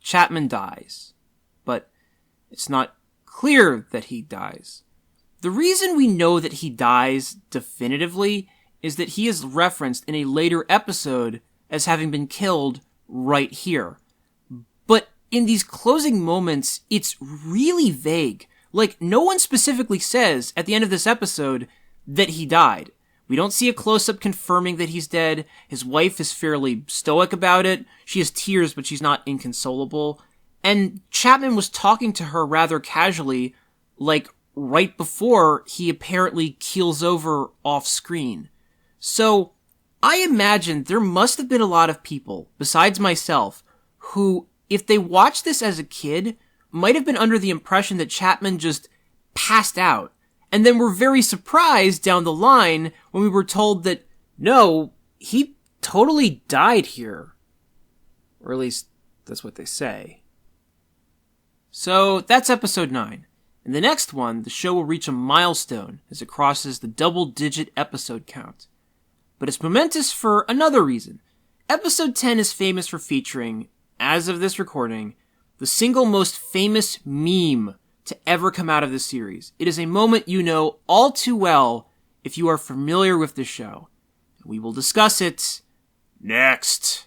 Chapman dies. But it's not clear that he dies. The reason we know that he dies definitively is that he is referenced in a later episode as having been killed right here. But in these closing moments, it's really vague. Like, no one specifically says at the end of this episode that he died. We don't see a close-up confirming that he's dead. His wife is fairly stoic about it. She has tears, but she's not inconsolable. And Chapman was talking to her rather casually, like right before he apparently keels over off-screen. So, I imagine there must have been a lot of people, besides myself, who, if they watched this as a kid, might have been under the impression that Chapman just passed out. And then were very surprised down the line when we were told that, no, he totally died here. Or at least, that's what they say. So, that's episode 9. In the next one, the show will reach a milestone as it crosses the double-digit episode count. But it's momentous for another reason. Episode 10 is famous for featuring, as of this recording, the single most famous meme to ever come out of this series. It is a moment you know all too well if you are familiar with the show. We will discuss it next.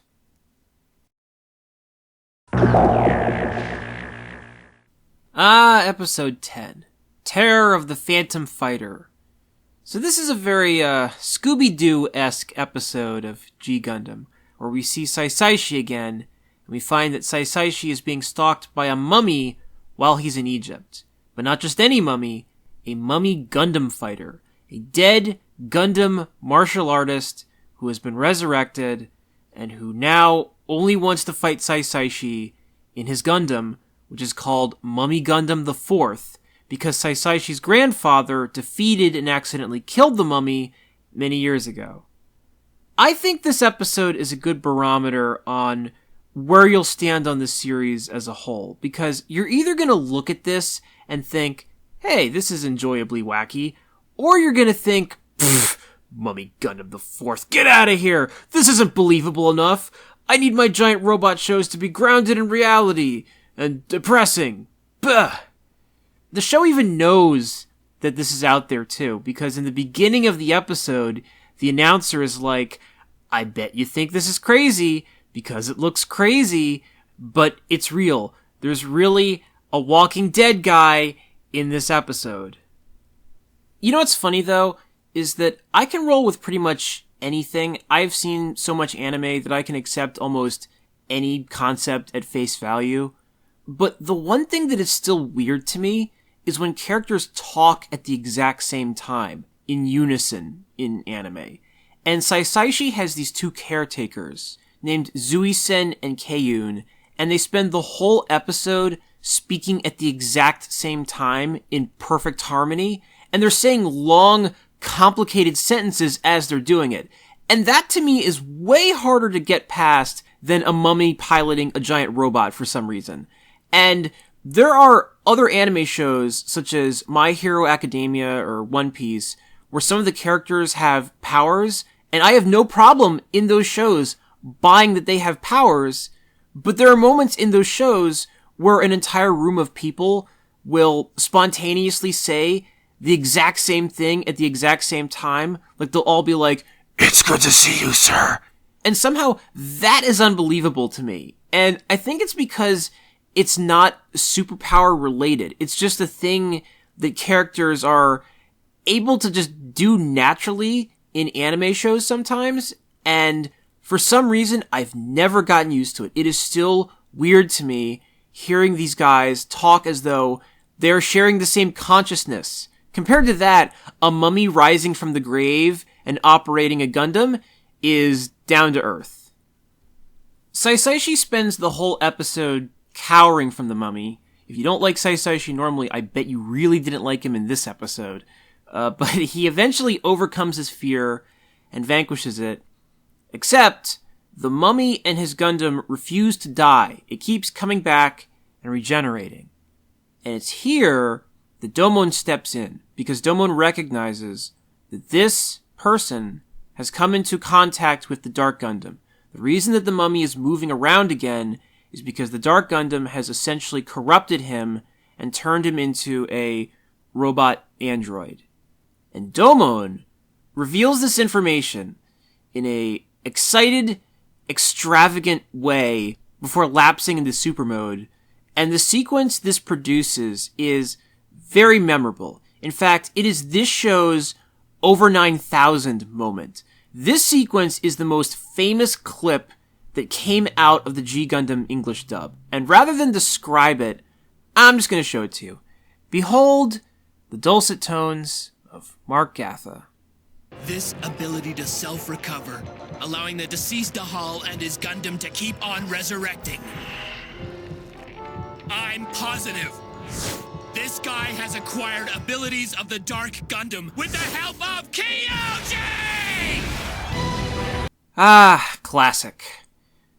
Episode 10. Terror of the Phantom Fighter. So this is a very Scooby-Doo-esque episode of G Gundam, where we see Saisaishi again, and we find that Saisaishi is being stalked by a mummy while he's in Egypt. But not just any mummy, a mummy Gundam fighter, a dead Gundam martial artist who has been resurrected and who now only wants to fight Saisaishi in his Gundam, which is called Mummy Gundam the Fourth, because Saisaishi's grandfather defeated and accidentally killed the mummy many years ago. I think this episode is a good barometer on where you'll stand on this series as a whole, because you're either going to look at this and think, hey, this is enjoyably wacky, or you're going to think, Mummy Gundam the Fourth, get out of here! This isn't believable enough! I need my giant robot shows to be grounded in reality and depressing. Bah! The show even knows that this is out there too, because in the beginning of the episode, the announcer is like, I bet you think this is crazy, because it looks crazy, but it's real. There's really a Walking Dead guy in this episode. You know what's funny though, is that I can roll with pretty much anything. I've seen so much anime that I can accept almost any concept at face value. But the one thing that is still weird to me is when characters talk at the exact same time, in unison, in anime. And Saisaishi has these two caretakers, named Zuisen and Keiyun, and they spend the whole episode speaking at the exact same time in perfect harmony, and they're saying long, complicated sentences as they're doing it. And that to me is way harder to get past than a mummy piloting a giant robot for some reason. And there are other anime shows, such as My Hero Academia or One Piece, where some of the characters have powers, and I have no problem in those shows buying that they have powers, but there are moments in those shows where an entire room of people will spontaneously say the exact same thing at the exact same time. Like, they'll all be like, "It's good to see you, sir." And somehow that is unbelievable to me. And I think it's because it's not superpower related. It's just a thing that characters are able to just do naturally in anime shows sometimes. And for some reason, I've never gotten used to it. It is still weird to me hearing these guys talk as though they're sharing the same consciousness. Compared to that, a mummy rising from the grave and operating a Gundam is down to earth. Saisaishi spends the whole episode cowering from the mummy. If you don't like Saisaishi normally, I bet you really didn't like him in this episode. But he eventually overcomes his fear and vanquishes it. Except, the mummy and his Gundam refuse to die. It keeps coming back and regenerating. And it's here that Domon steps in, because Domon recognizes that this person has come into contact with the Dark Gundam. The reason that the mummy is moving around again is because the Dark Gundam has essentially corrupted him and turned him into a robot android. And Domon reveals this information in a excited, extravagant way before lapsing into super mode. And the sequence this produces is very memorable. In fact, it is this show's over 9,000 moment. This sequence is the most famous clip that came out of the G Gundam English dub. And rather than describe it, I'm just going to show it to you. Behold the dulcet tones of Mark Gatha. This ability to self-recover, allowing the deceased Dahal and his Gundam to keep on resurrecting. I'm positive this guy has acquired abilities of the Dark Gundam with the help of Kyoji! Ah, classic.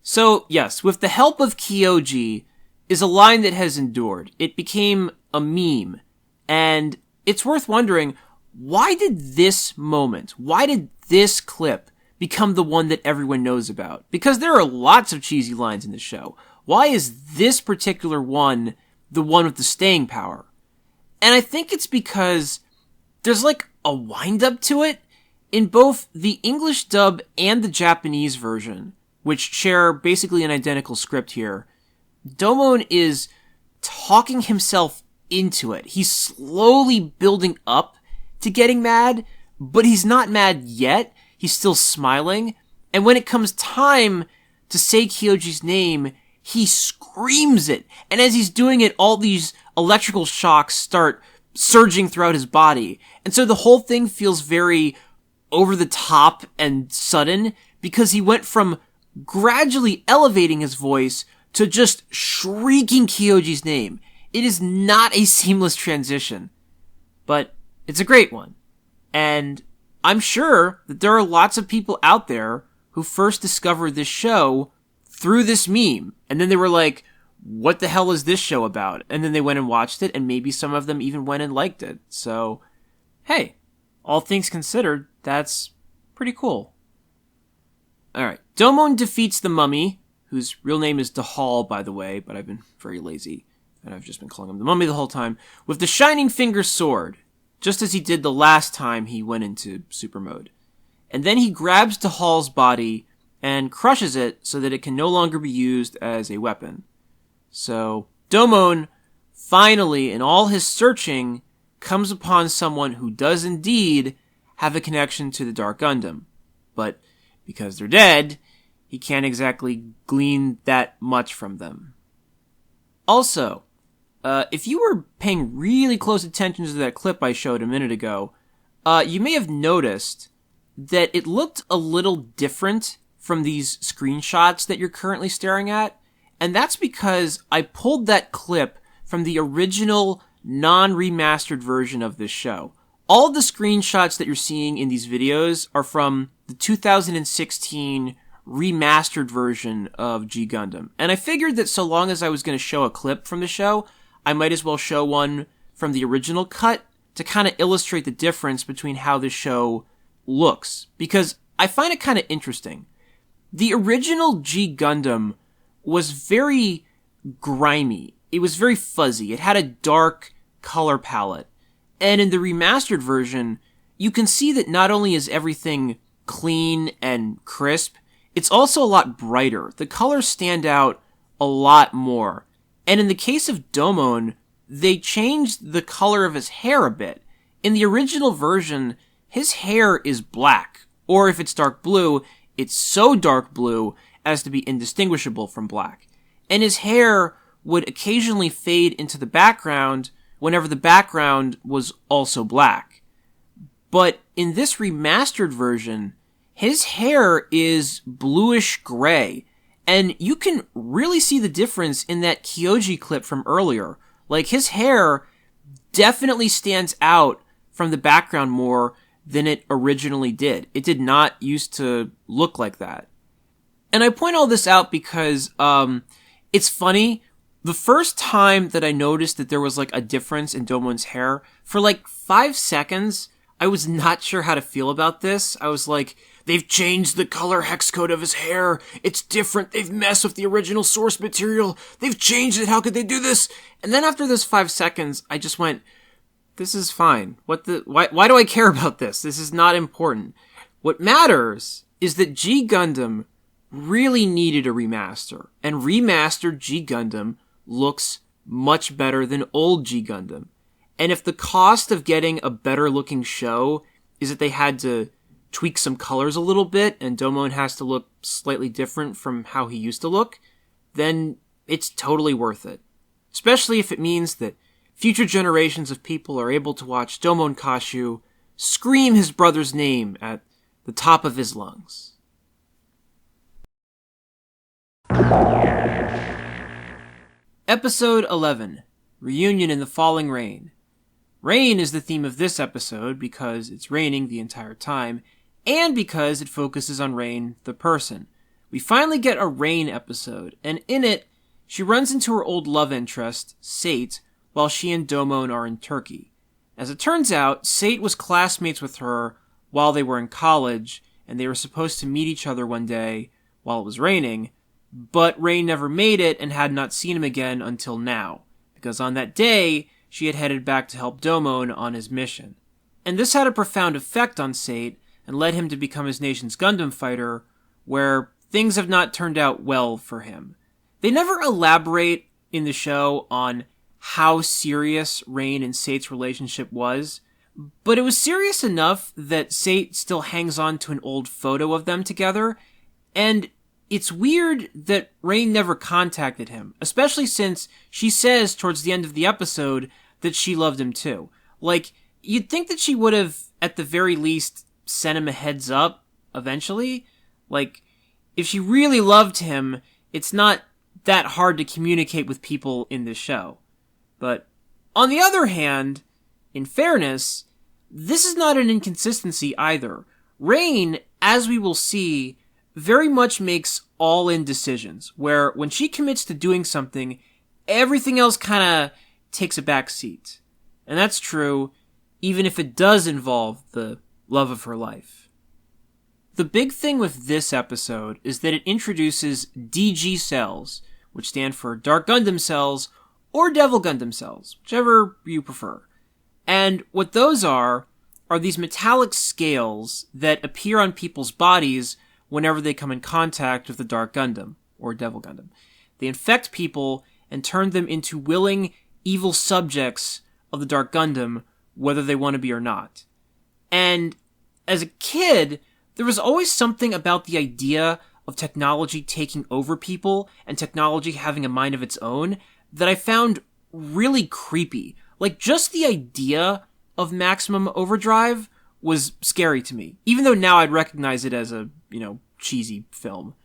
So, yes, with the help of Kyoji is a line that has endured. It became a meme. And it's worth wondering, why did this moment, why did this clip become the one that everyone knows about? Because there are lots of cheesy lines in the show. Why is this particular one the one with the staying power? And I think it's because there's like a wind-up to it in both the English dub and the Japanese version, which share basically an identical script here. Domon is talking himself into it. He's slowly building up to getting mad, but he's not mad yet. He's still smiling. And when it comes time to say Kyoji's name, he screams it. And as he's doing it, all these electrical shocks start surging throughout his body. And so the whole thing feels very over the top and sudden because he went from gradually elevating his voice to just shrieking Kyoji's name. It is not a seamless transition, but it's a great one. And I'm sure that there are lots of people out there who first discovered this show through this meme. And then they were like, what the hell is this show about? And then they went and watched it, and maybe some of them even went and liked it. So, hey, all things considered, that's pretty cool. Alright, Domon defeats the mummy, whose real name is Dahal, by the way, but I've been very lazy, and I've just been calling him the mummy the whole time, with the Shining Finger sword, just as he did the last time he went into super mode. And then he grabs Dahal's body and crushes it so that it can no longer be used as a weapon. So, Domon, finally, in all his searching, comes upon someone who does indeed have a connection to the Dark Gundam. But because they're dead, he can't exactly glean that much from them. Also, if you were paying really close attention to that clip I showed a minute ago, you may have noticed that it looked a little different from these screenshots that you're currently staring at. And that's because I pulled that clip from the original non-remastered version of this show. All of the screenshots that you're seeing in these videos are from the 2016 remastered version of G Gundam. And I figured that so long as I was going to show a clip from the show, I might as well show one from the original cut to kind of illustrate the difference between how the show looks. Because I find it kind of interesting. The original G Gundam was very grimy. It was very fuzzy. It had a dark color palette. And in the remastered version, you can see that not only is everything clean and crisp, it's also a lot brighter. The colors stand out a lot more. And in the case of Domon, they changed the color of his hair a bit. In the original version, his hair is black. Or if it's dark blue, it's so dark blue as to be indistinguishable from black. And his hair would occasionally fade into the background whenever the background was also black. But in this remastered version, his hair is bluish gray, and you can really see the difference in that Kyoji clip from earlier. Like, his hair definitely stands out from the background more than it originally did. It did not used to look like that. And I point all this out because, it's funny. The first time that I noticed that there was like a difference in Domon's hair, for like 5 seconds, I was not sure how to feel about this. I was like, they've changed the color hex code of his hair. It's different. They've messed with the original source material. They've changed it. How could they do this? And then after those 5 seconds, I just went, this is fine. Why do I care about this? This is not important. What matters is that G Gundam really needed a remaster, and remastered G Gundam looks much better than old G Gundam. And if the cost of getting a better looking show is that they had to tweak some colors a little bit and Domon has to look slightly different from how he used to look, then it's totally worth it. Especially if it means that future generations of people are able to watch Domon Kashu scream his brother's name at the top of his lungs. Episode 11, Reunion in the Falling Rain. Rain is the theme of this episode because it's raining the entire time, and because it focuses on Rain, the person. We finally get a Rain episode, and in it, she runs into her old love interest, Sate, while she and Domon are in Turkey. As it turns out, Sate was classmates with her while they were in college, and they were supposed to meet each other one day while it was raining, but Rain never made it and had not seen him again until now, because on that day, she had headed back to help Domon on his mission. And this had a profound effect on Sate, and led him to become his nation's Gundam fighter, where things have not turned out well for him. They never elaborate in the show on how serious Rain and Sate's relationship was, but it was serious enough that Sate still hangs on to an old photo of them together, and it's weird that Rain never contacted him, especially since she says towards the end of the episode that she loved him too. Like, you'd think that she would have, at the very least, sent him a heads up eventually. Like, if she really loved him, it's not that hard to communicate with people in this show. But, on the other hand, in fairness, this is not an inconsistency either. Rain, as we will see, very much makes all-in decisions, where when she commits to doing something, everything else kind of takes a back seat. And that's true, even if it does involve the love of her life. The big thing with this episode is that it introduces DG cells, which stand for Dark Gundam cells, or Devil Gundam cells, whichever you prefer. And what those are these metallic scales that appear on people's bodies whenever they come in contact with the Dark Gundam, or Devil Gundam. They infect people and turn them into willing, evil subjects of the Dark Gundam, whether they want to be or not. And as a kid, there was always something about the idea of technology taking over people and technology having a mind of its own that I found really creepy. Like, just the idea of Maximum Overdrive was scary to me, even though now I'd recognize it as a, cheesy film.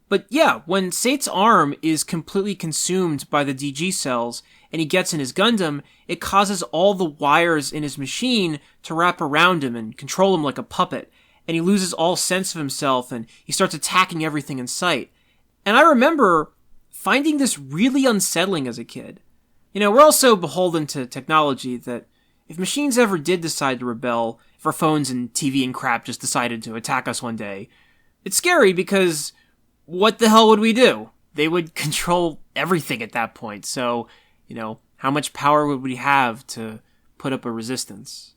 But yeah, when Sait's arm is completely consumed by the DG cells and he gets in his Gundam, it causes all the wires in his machine to wrap around him and control him like a puppet, and he loses all sense of himself and he starts attacking everything in sight. And I remember finding this really unsettling as a kid. We're all so beholden to technology that if machines ever did decide to rebel, if our phones and TV and crap just decided to attack us one day, it's scary because what the hell would we do? They would control everything at that point. So, how much power would we have to put up a resistance?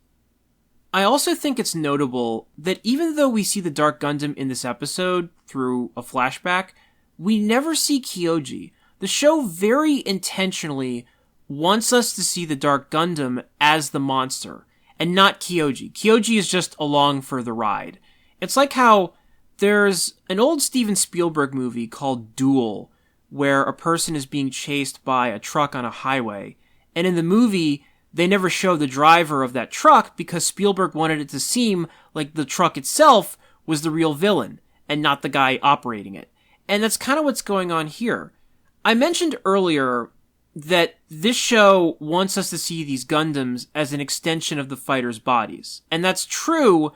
I also think it's notable that even though we see the Dark Gundam in this episode through a flashback, we never see Kyoji. The show very intentionally wants us to see the Dark Gundam as the monster, and not Kyoji. Kyoji is just along for the ride. It's like how there's an old Steven Spielberg movie called Duel, where a person is being chased by a truck on a highway, and in the movie, they never show the driver of that truck because Spielberg wanted it to seem like the truck itself was the real villain, and not the guy operating it. And that's kind of what's going on here. I mentioned earlier that this show wants us to see these Gundams as an extension of the fighters' bodies. And that's true,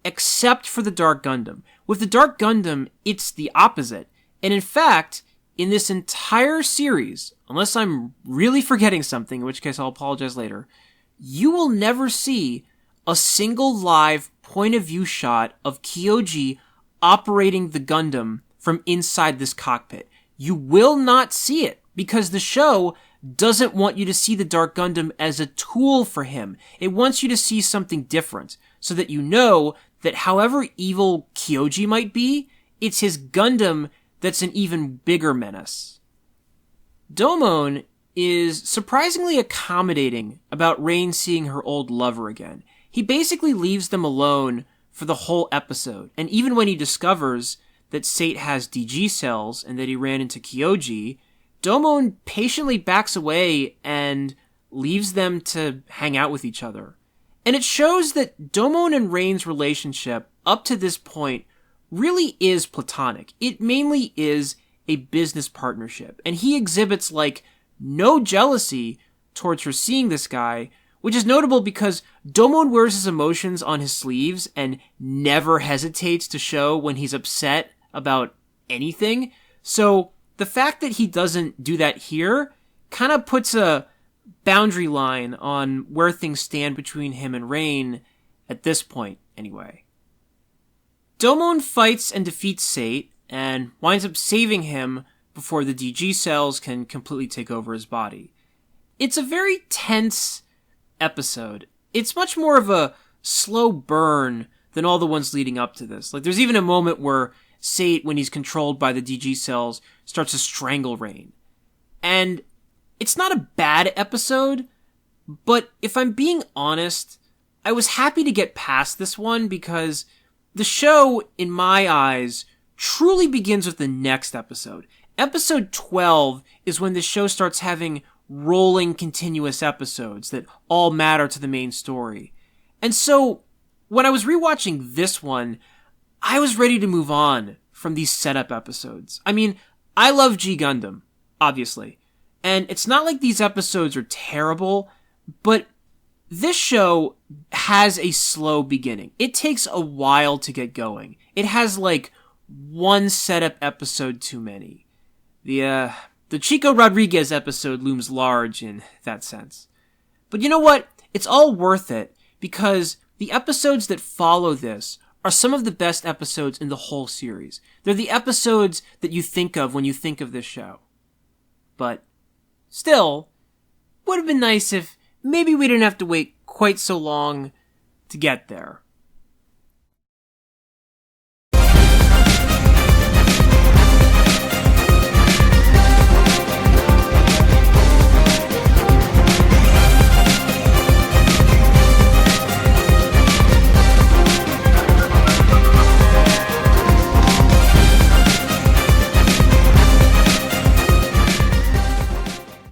except for the Dark Gundam. With the Dark Gundam, it's the opposite. And in fact, in this entire series, unless I'm really forgetting something, in which case I'll apologize later, you will never see a single live point-of-view shot of Kyoji operating the Gundam from inside this cockpit. You will not see it, because the show doesn't want you to see the Dark Gundam as a tool for him. It wants you to see something different, so that you know that however evil Kyoji might be, it's his Gundam that's an even bigger menace. Domon is surprisingly accommodating about Rain seeing her old lover again. He basically leaves them alone for the whole episode, and even when he discovers that Sate has DG cells and that he ran into Kyoji, Domon patiently backs away and leaves them to hang out with each other. And it shows that Domon and Rain's relationship, up to this point, really is platonic. It mainly is a business partnership, and he exhibits, no jealousy towards her seeing this guy, which is notable because Domon wears his emotions on his sleeves and never hesitates to show when he's upset about anything. So the fact that he doesn't do that here kind of puts a boundary line on where things stand between him and Rain at this point, anyway. Domon fights and defeats Sate and winds up saving him before the DG cells can completely take over his body. It's a very tense episode. It's much more of a slow burn than all the ones leading up to this. There's even a moment where Sate, when he's controlled by the DG cells, starts to strangle Rain. And it's not a bad episode, but if I'm being honest, I was happy to get past this one because the show, in my eyes, truly begins with the next episode. Episode 12 is when the show starts having rolling continuous episodes that all matter to the main story. And so, when I was rewatching this one, I was ready to move on from these setup episodes. I mean, I love G Gundam, obviously. And it's not like these episodes are terrible, but this show has a slow beginning. It takes a while to get going. It has like one setup episode too many. The Chico Rodriguez episode looms large in that sense. But you know what? It's all worth it because the episodes that follow this are some of the best episodes in the whole series. They're the episodes that you think of when you think of this show. But still, would have been nice if maybe we didn't have to wait quite so long to get there.